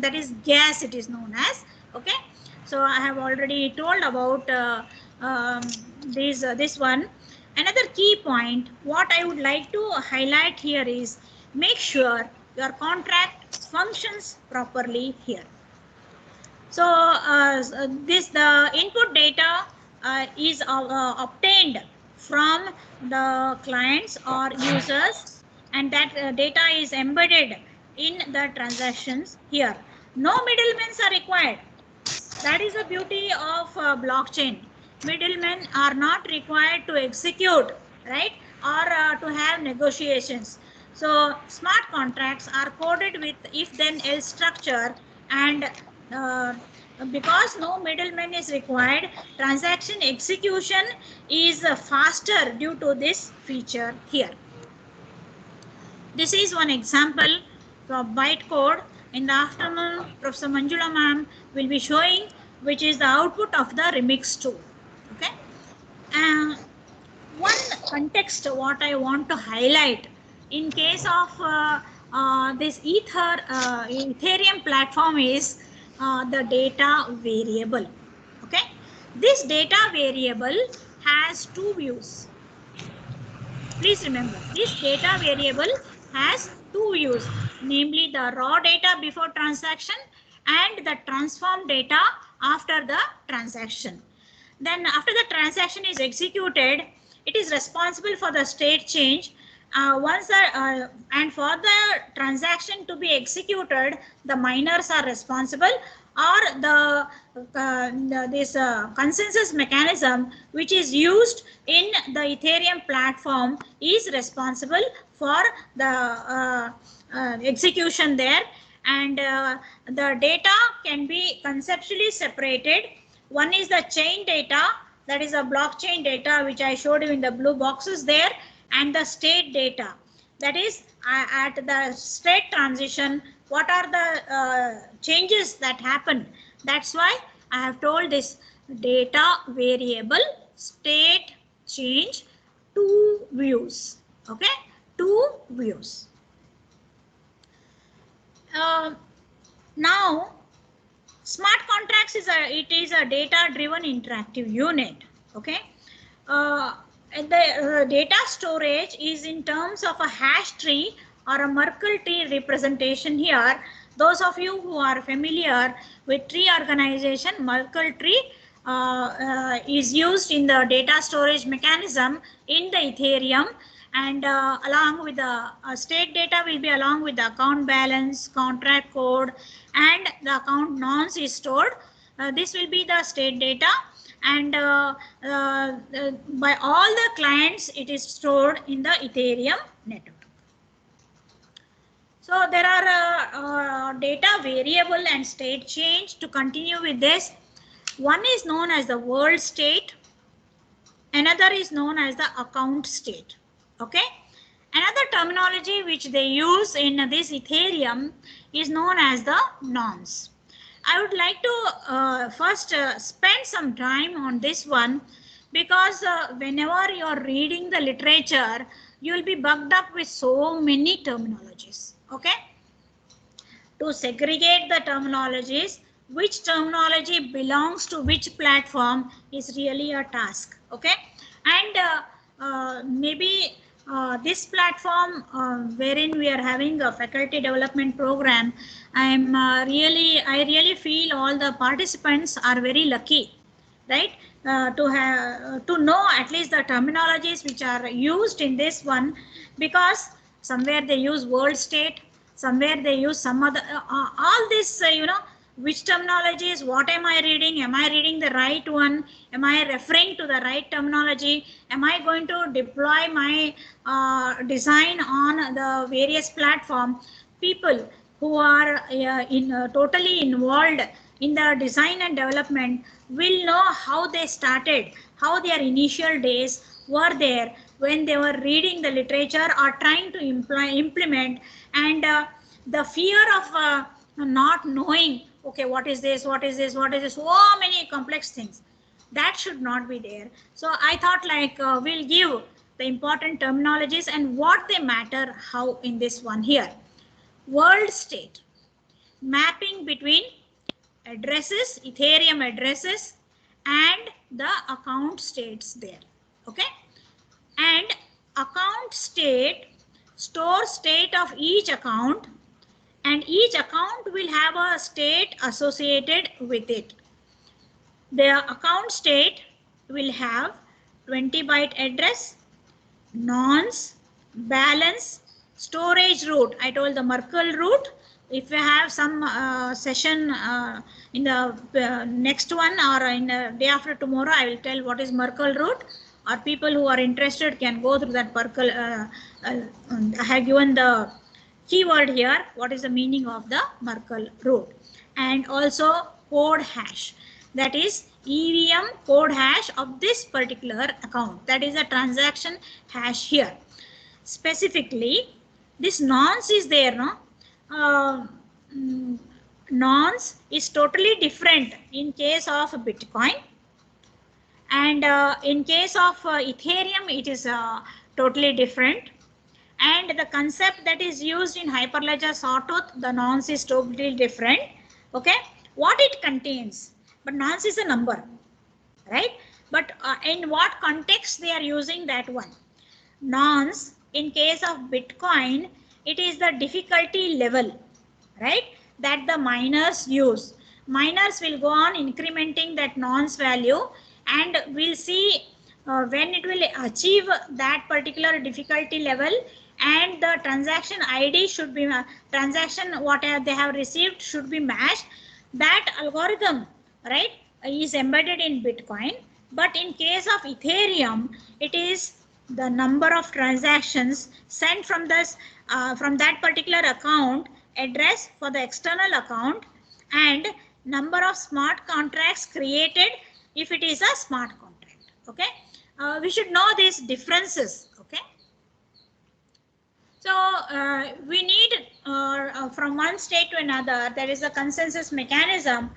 that is gas it is known as. Okay, so I have already told about this one. Another key point what I would like to highlight here is make sure your contract functions properly here. So the input data is obtained from the clients or users, and that data is embedded in the transactions here. No middlemen are required. That is the beauty of blockchain. Middlemen are not required to execute, right, or to have negotiations. So smart contracts are coded with if then else structure, and because no middleman is required, transaction execution is faster due to this feature here. This is one example from bytecode. In the afternoon, Professor Manjula ma'am will be showing which is the output of the remix tool. Okay. One context what I want to highlight in case of this Ethereum platform is the data variable. Okay, this data variable has two views. Please remember, this data variable has two views, namely the raw data before transaction and the transform data after the transaction. Then after the transaction is executed, it is responsible for the state change. And for the transaction to be executed, the miners are responsible, or this consensus mechanism which is used in the Ethereum platform is responsible for the execution there. And the data can be conceptually separated. One is the chain data, that is a blockchain data which I showed you in the blue boxes there, and the state data, that is at the state transition, what are the changes that happen. That's why I have told this data variable state change, two views. Okay, two views. Now smart contracts is a data driven interactive unit. Okay, the data storage is in terms of a hash tree or a Merkle tree representation here. Those of you who are familiar with tree organization, Merkle tree is used in the data storage mechanism in the Ethereum, and along with the state data will be along with the account balance, contract code, and the account nonce is stored. This will be the state data, and by all the clients it is stored in the Ethereum network. So there are data variable and state change. To continue with this, one is known as the world state, another is known as the account state. Okay, another terminology which they use in this Ethereum is known as the nonce. I would like to first spend some time on this one, because whenever you are reading the literature, you will be bugged up with so many terminologies. Okay, to segregate the terminologies, which terminology belongs to which platform is really a task. Okay, and maybe this platform wherein we are having a faculty development program, I really feel all the participants are very lucky, right, to know at least the terminologies which are used in this one, because somewhere they use world state, somewhere they use some other all this which terminologies, what am I reading, am I reading the right one, am I referring to the right terminology, am I going to deploy my design on the various platform. People who are totally involved in the design and development will know how they started, how their initial days were there when they were reading the literature or trying to implement, and the fear of not knowing, okay, what is this, what is this, what is this, so many complex things, that should not be there. So I thought like we'll give the important terminologies and what they matter, how in this one here. World state, mapping between addresses, Ethereum addresses, and the account states there. Okay, and account state stores state of each account, and each account will have a state associated with it. The account state will have 20-byte address, nonce, balance, storage root. I told the Merkle root. If you have some session in the next one or in the day after tomorrow, I will tell what is Merkle root, or people who are interested can go through that Merkle. I have given the keyword here, what is the meaning of the Merkle root, and also code hash. That is EVM code hash of this particular account. That is a transaction hash here. Specifically, this nonce is there, no? Nonce is totally different in case of Bitcoin, and in case of Ethereum, it is totally different. And the concept that is used in Hyperledger Sawtooth, the nonce is totally different. Okay, what it contains, but nonce is a number, right? But in what context they are using that one? Nonce, in case of Bitcoin, it is the difficulty level, right, that the miners use. Miners will go on incrementing that nonce value, and we'll see when it will achieve that particular difficulty level, and the transaction ID should be, transaction whatever they have received should be matched. That algorithm, right, is embedded in Bitcoin. But in case of Ethereum, it is the number of transactions sent from this from that particular account address for the external account, and number of smart contracts created if it is a smart contract. Okay, we should know these differences. Okay, so we need from one state to another, there is a consensus mechanism.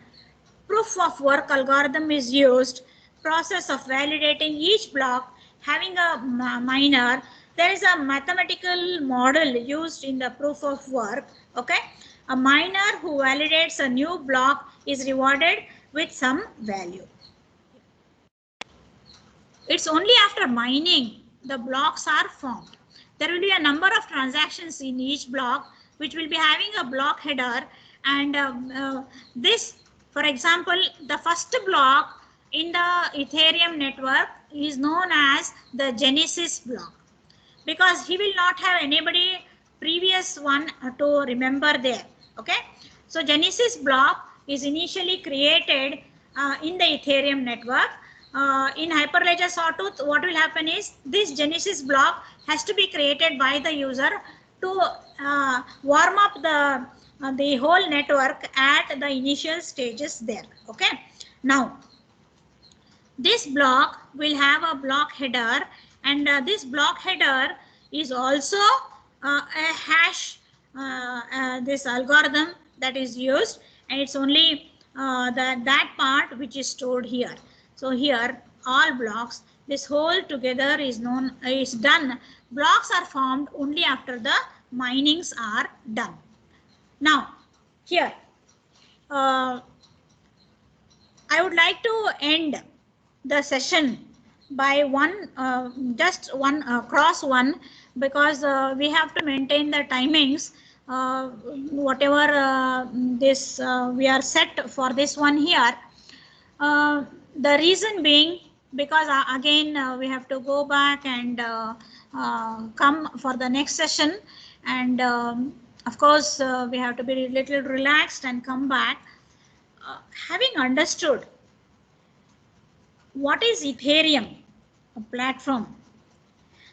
Proof of work algorithm is used. Process of validating each block having a miner. There is a mathematical model used in the proof of work. Okay, a miner who validates a new block is rewarded with some value. It's only after mining the blocks are formed. There will be a number of transactions in each block, which will be having a block header, and this, for example, the first block in the Ethereum network is known as the Genesis block, because he will not have anybody previous one to remember there. Okay, so Genesis block is initially created in the Ethereum network. In Hyperledger Sawtooth, what will happen is this Genesis block has to be created by the user to warm up the whole network at the initial stages there. Okay, now this block will have a block header, and this block header is also a hash, this algorithm that is used, and it's only that part which is stored here. So here all blocks, this whole together is done. Blocks are formed only after the minings are done. Now here I would like to end the session by just one cross one, because we have to maintain the timings. Whatever this we are set for this one here. The reason being, because again we have to go back and come for the next session, and of course we have to be a little relaxed and come back. Having understood what is Ethereum, a platform,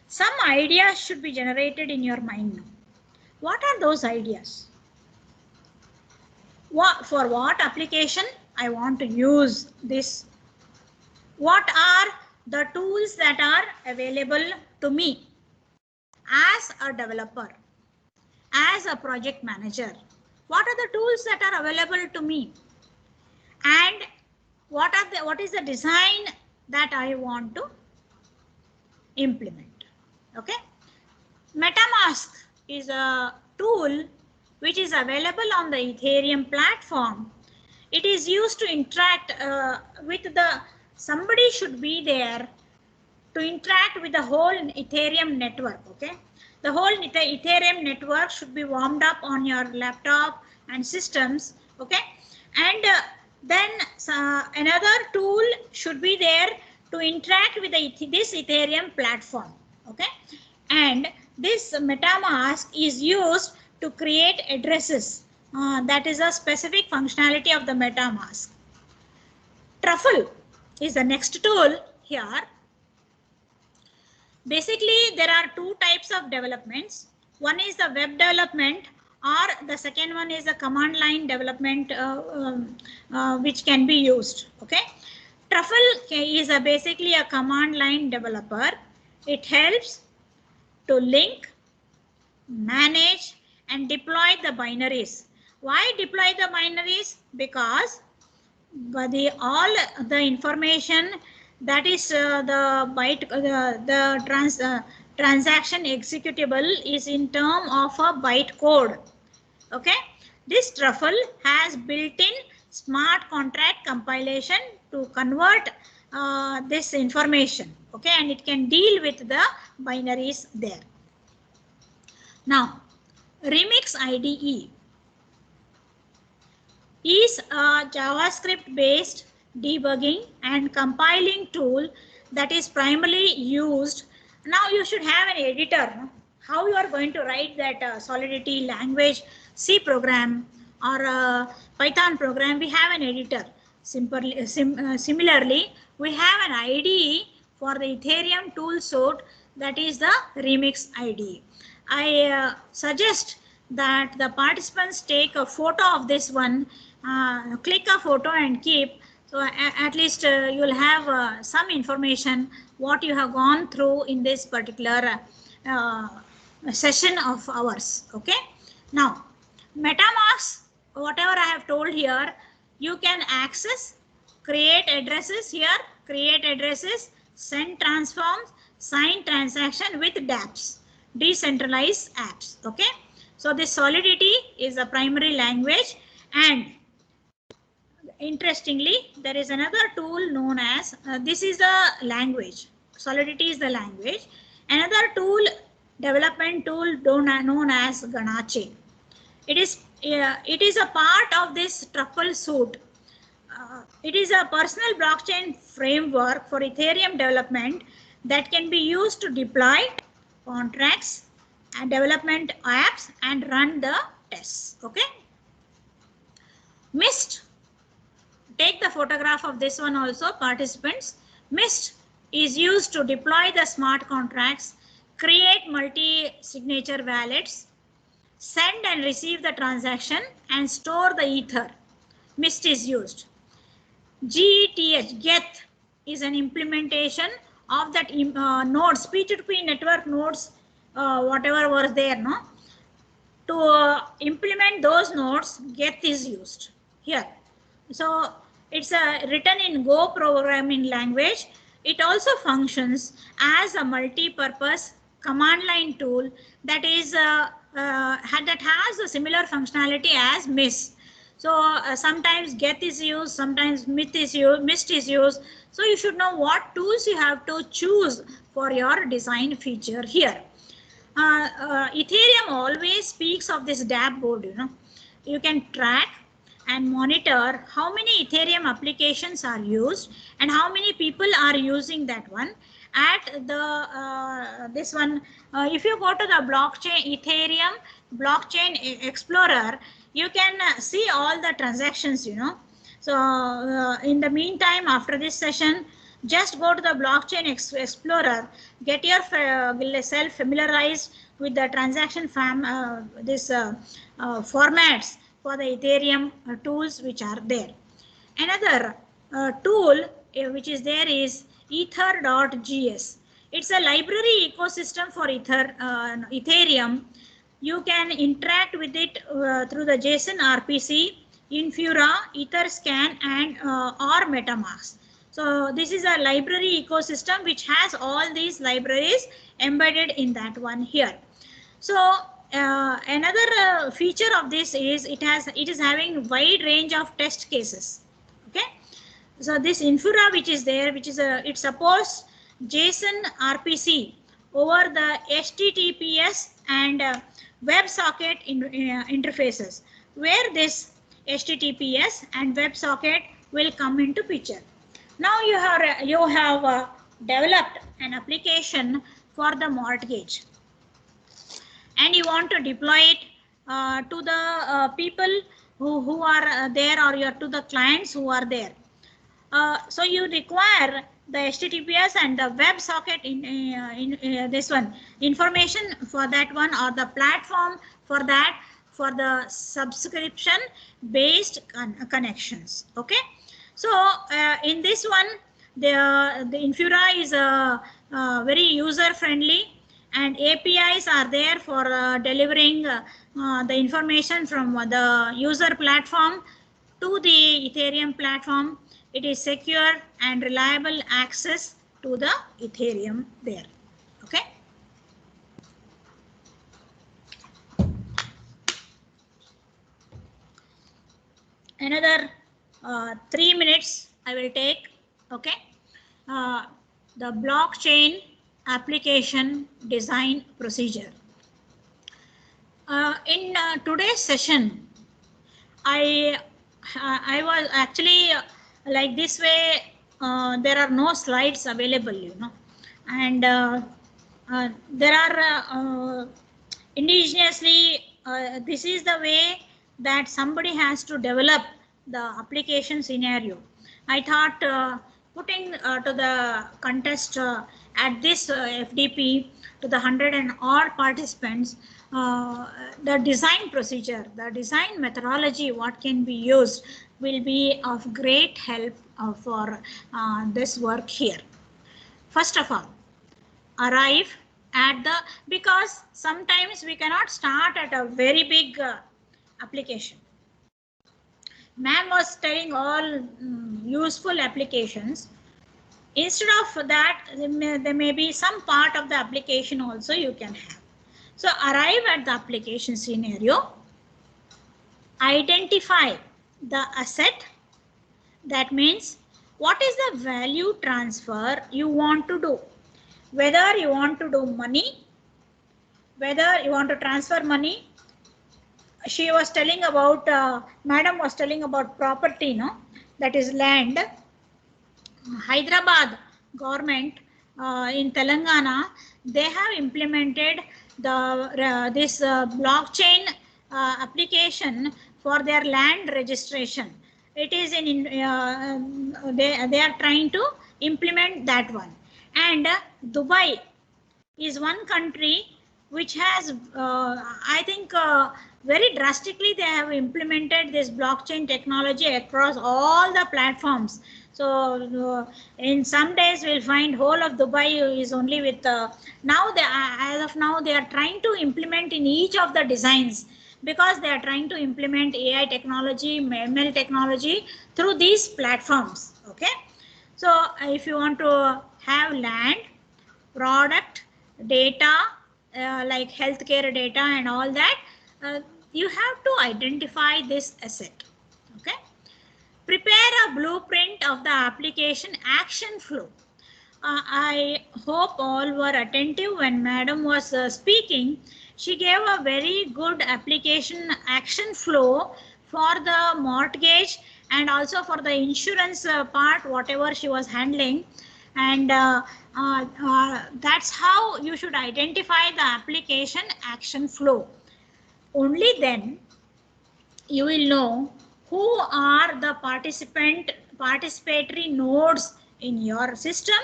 some ideas should be generated in your mind now. What are those ideas? For what application I want to use this? What are the tools that are available to me as a developer, as a project manager? What are the tools that are available to me? And what is the design that I want to implement? Okay, MetaMask is a tool which is available on the Ethereum platform. It is used to interact with somebody should be there to interact with the whole Ethereum network. Okay, the whole Ethereum network should be warmed up on your laptop and systems. Okay, and then another tool should be there to interact with this Ethereum platform. Okay, and this MetaMask is used to create addresses. That is a specific functionality of the MetaMask. Truffle is the next tool here. Basically, there are two types of developments. One is the web development or the second one is a command line development which can be used. Okay, Truffle is basically a command line developer. It helps to link, manage and deploy the binaries. Why deploy the binaries? Because all the information that is the byte the transaction executable is in term of a byte code. Okay, this Truffle has built-in smart contract compilation to convert this information. Okay, and it can deal with the binaries there. Now, Remix IDE is a JavaScript based debugging and compiling tool that is primarily used. Now you should have an editor. How you are going to write that Solidity language C program or a Python program, we have an editor. Similarly, we have an IDE for the Ethereum tool suite, that is the Remix IDE. I suggest that the participants take a photo of this one, click a photo and keep, so at least you'll have some information what you have gone through in this particular session of ours. Okay, now MetaMask, whatever I have told here, you can access, create addresses here, create addresses, send transforms, sign transaction with dApps, decentralized apps. Okay, so this Solidity is a primary language, and interestingly, there is another tool known as, this is a language, Solidity is the language. Another tool, development tool known as Ganache. It is a part of this Truffle suite. It is a personal blockchain framework for Ethereum development that can be used to deploy contracts and development apps and run the tests. Okay. Mist. Take the photograph of this one also, participants. Mist is used to deploy the smart contracts, create multi-signature wallets, send and receive the transaction, and store the ether. Mist is used. Geth is an implementation of that nodes, P2P network nodes, whatever was there, no? To implement those nodes, Geth is used here. So it's written in Go programming language. It also functions as a multi-purpose command line tool that is that has a similar functionality as Mist. So sometimes Geth is used, sometimes Mist is used. So you should know what tools you have to choose for your design feature here. Ethereum always speaks of this dashboard. You know, you can track and monitor how many Ethereum applications are used and how many people are using that one. At the this one, if you go to the blockchain Ethereum blockchain explorer, you can see all the transactions, you know. So in the meantime, after this session, just go to the blockchain explorer, get yourself familiarized with the transaction formats for the Ethereum tools which are there. Another tool which is there is ether.js. It's a library ecosystem for Ethereum. You can interact with it through the JSON RPC, Infura, Etherscan, and or MetaMask. So this is a library ecosystem which has all these libraries embedded in that one here. So another feature of this is it is having wide range of test cases. Okay, so this Infura which is there, which is it supports JSON RPC over the HTTPS and WebSocket interfaces, where this HTTPS and WebSocket will come into picture. Now you have developed an application for the mortgage, and you want to deploy it to the people who are there, or to the clients who are there. So you require the HTTPS and the WebSocket in this one information for that one, or the platform for that for the subscription based connections. Okay, so in this one, the Infura is very user friendly, and APIs are there for delivering the information from the user platform to the Ethereum platform. It is secure and reliable access to the Ethereum there. Okay. Another 3 minutes I will take. Okay. The blockchain application design procedure. In today's session, I was actually like this way. There are no slides available, you know, and there are indigenously. This is the way that somebody has to develop the application scenario. I thought putting to the contest at this FDP to the 100 and odd participants, the design procedure, the design methodology, what can be used will be of great help for this work here. First of all, arrive at the, because sometimes we cannot start at a very big application. Ma'am was telling all useful applications. Instead of that, there may be some part of the application also you can have. So arrive at the application scenario, identify the asset. That means what is the value transfer you want to do, whether you want to do money, whether you want to transfer money. She was telling about, madam was telling about property, no? That is land. Hyderabad government in Telangana, they have implemented the this blockchain application for their land registration. It is in they are trying to implement that one. And Dubai is one country which has I think very drastically they have implemented this blockchain technology across all the platforms. So in some days we'll find whole of Dubai is only with now they as of now they are trying to implement in each of the designs, because they are trying to implement AI technology, ML technology through these platforms. Okay, so if you want to have land, product, data, like healthcare data and all that, you have to identify this asset. Okay, prepare a blueprint of the application action flow. I hope all were attentive when madam was speaking. She gave a very good application action flow for the mortgage and also for the insurance part, whatever she was handling. And that's how you should identify the application action flow. Only then you will know who are the participatory nodes in your system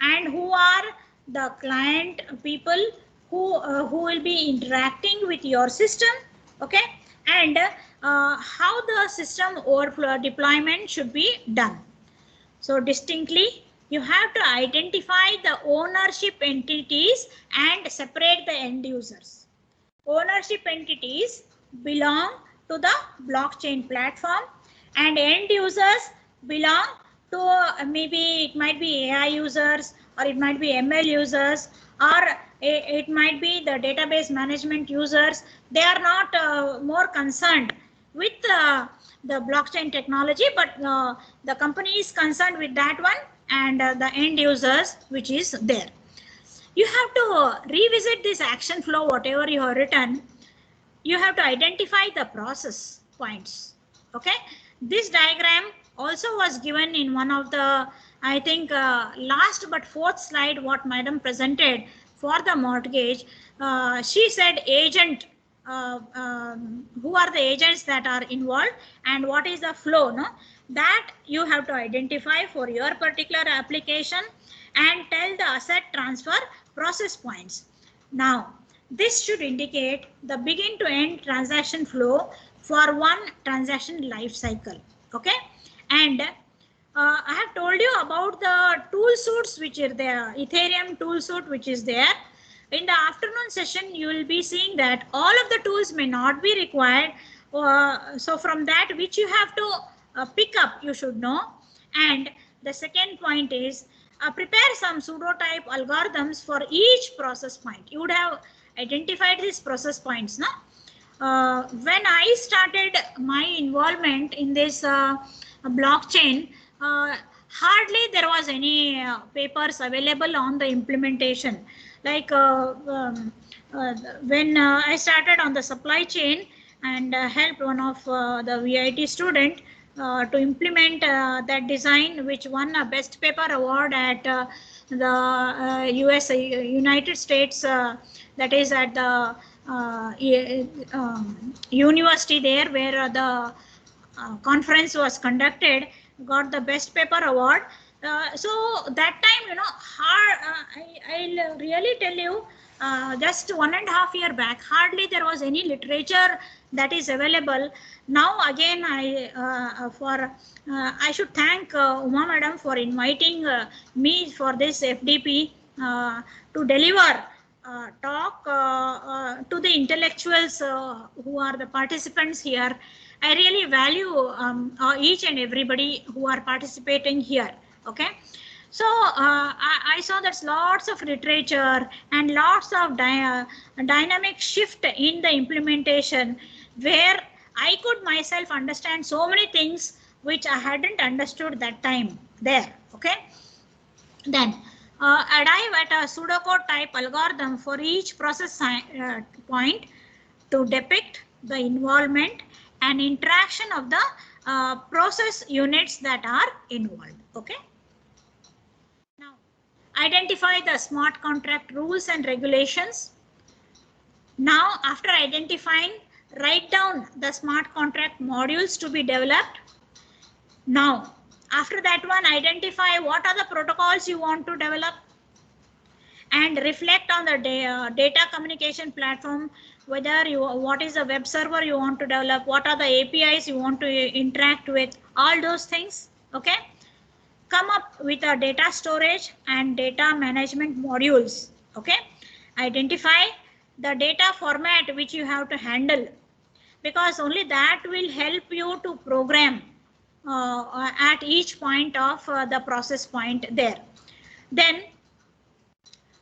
and who are the client people who will be interacting with your system. Okay, and how the system overflow deployment should be done. So distinctly you have to identify the ownership entities and separate the end users. Ownership entities belong to the blockchain platform and end users belong to maybe it might be AI users, or it might be ML users, or it might be the database management users. They are not more concerned with the blockchain technology, but the company is concerned with that one, and the end users which is there. You have to revisit this action flow, whatever you have written. You have to identify the process points. Okay, this diagram also was given in one of the, I think last but fourth slide what madam presented for the mortgage. She said agent, who are the agents that are involved and what is the flow, no? That you have to identify for your particular application and tell the asset transfer process points. Now This should indicate the begin to end transaction flow for one transaction life cycle. Okay, and I have told you about the tool suits which are there, Ethereum tool suite which is there. In the afternoon session, you will be seeing that all of the tools may not be required. So from that, which you have to pick up, you should know. And the second point is prepare some pseudo-type algorithms for each process point. You would have identified these process points, no? When I started my involvement in this blockchain, hardly there was any papers available on the implementation. Like when I started on the supply chain and helped one of the VIT student to implement that design, which won a best paper award at the US, United States, that is at the university there where the conference was conducted, got the best paper award. So that time, you know, I'll really tell you, just 1.5 years back, hardly there was any literature that is available. Now again, I should thank Uma Madam for inviting me for this FDP to deliver talk to the intellectuals who are the participants here. I really value each and everybody who are participating here. Okay, so I saw there's lots of literature and lots of dynamic shift in the implementation, where I could myself understand so many things which I hadn't understood that time there. Okay, then arrive at a pseudocode type algorithm for each process point to depict the involvement and interaction of the process units that are involved. Okay. Now, identify the smart contract rules and regulations. Now, after identifying, write down the smart contract modules to be developed. Now, after that one, identify what are the protocols you want to develop and reflect on the data communication platform, whether what is the web server you want to develop, what are the APIs you want to interact with, all those things. Okay. Come up with a data storage and data management modules. Okay. Identify the data format which you have to handle, because only that will help you to program at each point of the process point there. Then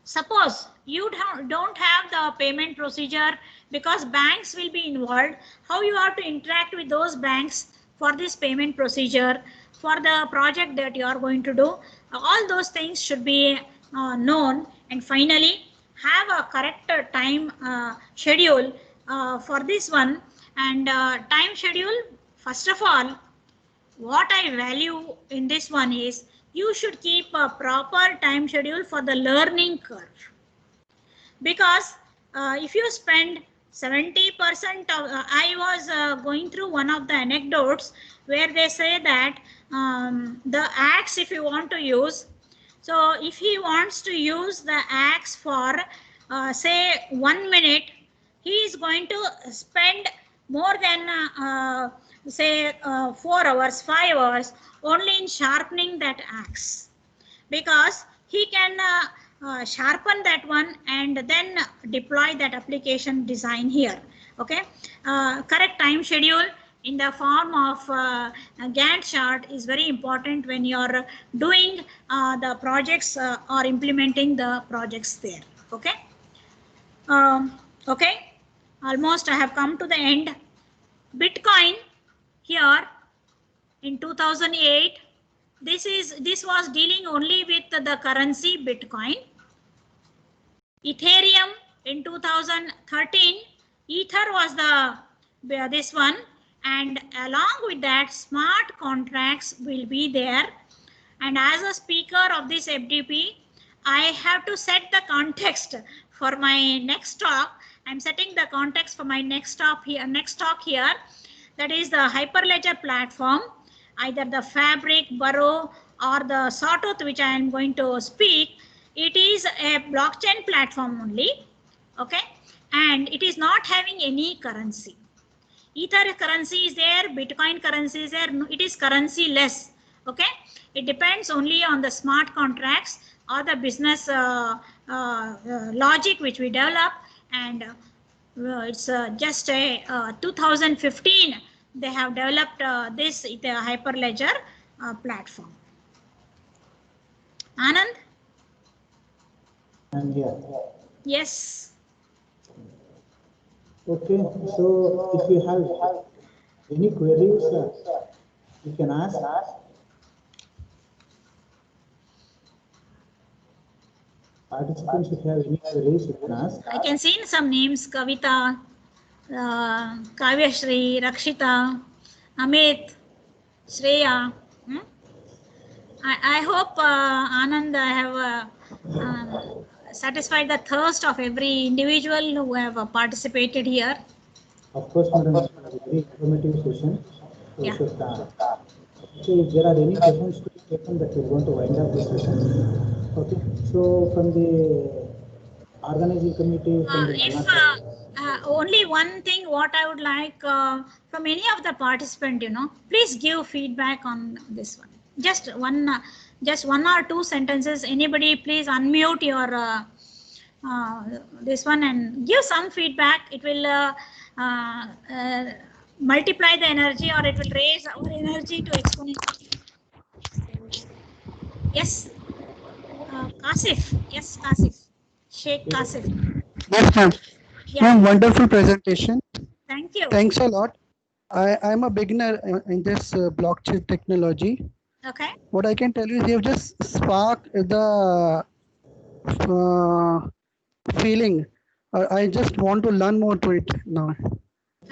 suppose you don't have the payment procedure because banks will be involved, how you have to interact with those banks for this payment procedure for the project that you are going to do. All those things should be known. And finally, have a correct time schedule for this one. And time schedule, first of all, what I value in this one is you should keep a proper time schedule for the learning curve. Because if you spend 70% of, I was going through one of the anecdotes where they say that the axe, if you want to use, so if he wants to use the axe for say 1 minute, he is going to spend more than say 4 hours, 5 hours only in sharpening that axe, because he can sharpen that one and then deploy that application design here. Okay, correct time schedule in the form of a Gantt chart is very important when you're doing the projects or implementing the projects there. Okay. Okay, almost I have come to the end. Bitcoin here in 2008, this was dealing only with the currency Bitcoin. Ethereum in 2013, Ether was this one, and along with that, smart contracts will be there. And as a speaker of this FDP, I have to set the context for my next talk. I'm setting the context for my next talk here. That is the Hyperledger platform, either the Fabric, Burrow, or the Sawtooth, which I am going to speak. It is a blockchain platform only. Okay, and it is not having any currency. Ether currency is there, Bitcoin currency is there, it is currency less. Okay, it depends only on the smart contracts or the business logic which we develop, and it's just a 2015 they have developed this the Hyperledger platform. Anand? And yeah. Yes. Okay, so if you have any queries, you can ask. Participants, if you have any queries, you can ask. I can see some names: Kavita, Kavyashri, Rakshita, Amit, Shreya. I hope Anand, I have satisfied the thirst of every individual who have participated here. Of course, madam, it's a very informative session. So Yeah. so if there are any questions to be taken, that we're going to wind up this session. Okay, so from the organizing committee, from the If only one thing what I would like from any of the participant, please give feedback on this one. Just one or two sentences. Anybody, please unmute your this one and give some feedback. It will multiply the energy, or it will raise our energy to exponential. Yes, Kasif. Yes, Kasif. Sheikh Kasif. Yes, ma'am. Yeah. Ma'am, wonderful presentation. Thank you. Thanks a lot. I'm a beginner in this blockchain technology. Okay. What I can tell you is you have just sparked the feeling. I just want to learn more to it now.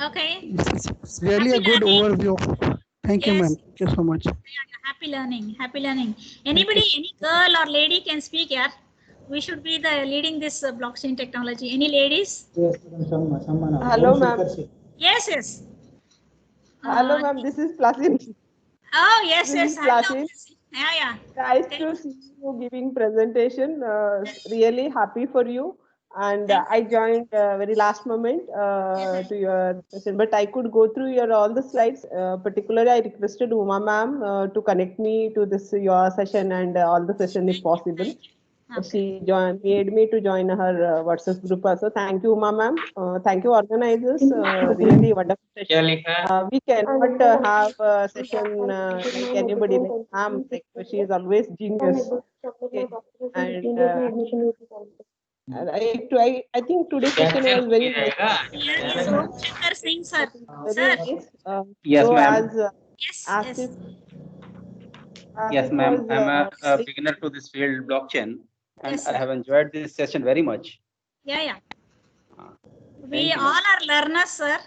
Okay. It's really Happy a good learning. overview. Thank you, Yes. ma'am. Thank you so much. Happy learning. Happy learning. Anybody, any girl or lady can speak here. We should be the leading this blockchain technology. Any ladies? Yes, someone. Hello, ma'am. Yes, yes. Hello, ma'am. This is Plasin. Oh, yes, This yes. is Hello. Plasin. Yeah. Nice to see you giving presentation. Really happy for you. And I joined very last moment to your session, but I could go through your all the slides. Particularly, I requested Uma ma'am to connect me to this your session and all the session if possible. She made me to join her WhatsApp group also. Thank you, Uma ma'am. Thank you, organizers. Really wonderful session. We cannot have a session like anybody like ma'am. Like she is always genius. Okay. And I think today's session was very nice. Yes, Om Shankar Singh, sir. Very nice. Yes, so ma'am. Yes, as yes. Yes, ma'am. I'm a beginner to this field, blockchain, and Yes, I sir. have enjoyed this session very much. Yeah. We Thank you, all ma'am. are learners, sir.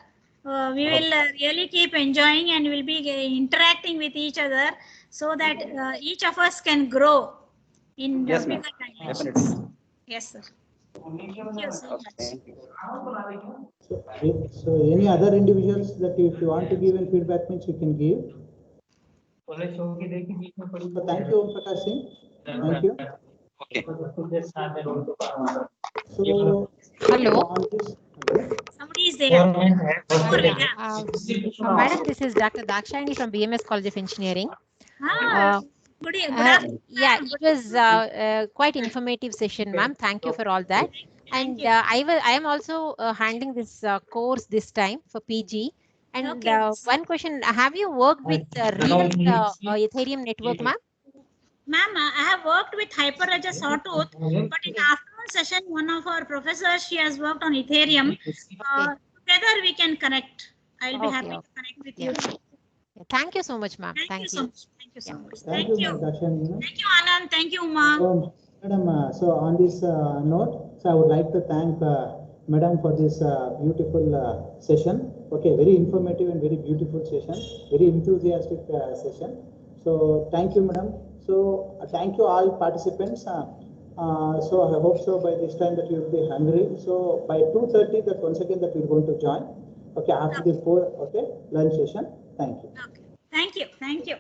We will really keep enjoying and will be interacting with each other so that each of us can grow in Yes, bigger ma'am. dimensions. Definitely. Yes, sir. Thank you so much. Thank you. So any other individuals that if you want to give any feedback means you can give. So thank you, Om Prakash Singh. Thank you. Okay. So Hello. on this, Somebody is there. Madam, this is Dr. Dakshayani from BMS College of Engineering. Good afternoon. Yeah, it was quite informative session, ma'am. Thank you for all that. Thank And you. I am also handling this course this time for PG. And Okay. one question: have you worked with real Ethereum network, ma'am? Ma'am, I have worked with Hyperledger Sawtooth, but in the afternoon session, one of our professors, she has worked on Ethereum. Together we can connect. I'll be happy to connect with you. Thank you so much, ma'am. Thank you so much. Thank you so much. thank you, Dakshayani. Thank you, Anand. Thank you, Uma. So, Madam, so on this note, so I would like to thank Madam for this beautiful session. Okay, very informative and very beautiful session, very enthusiastic session. So thank you, Madam. So thank you all participants. So I hope so by this time that you will be hungry. So by 2:30 that once again that we're going to join. Okay, after the lunch session. Thank you. Okay. Thank you. Thank you.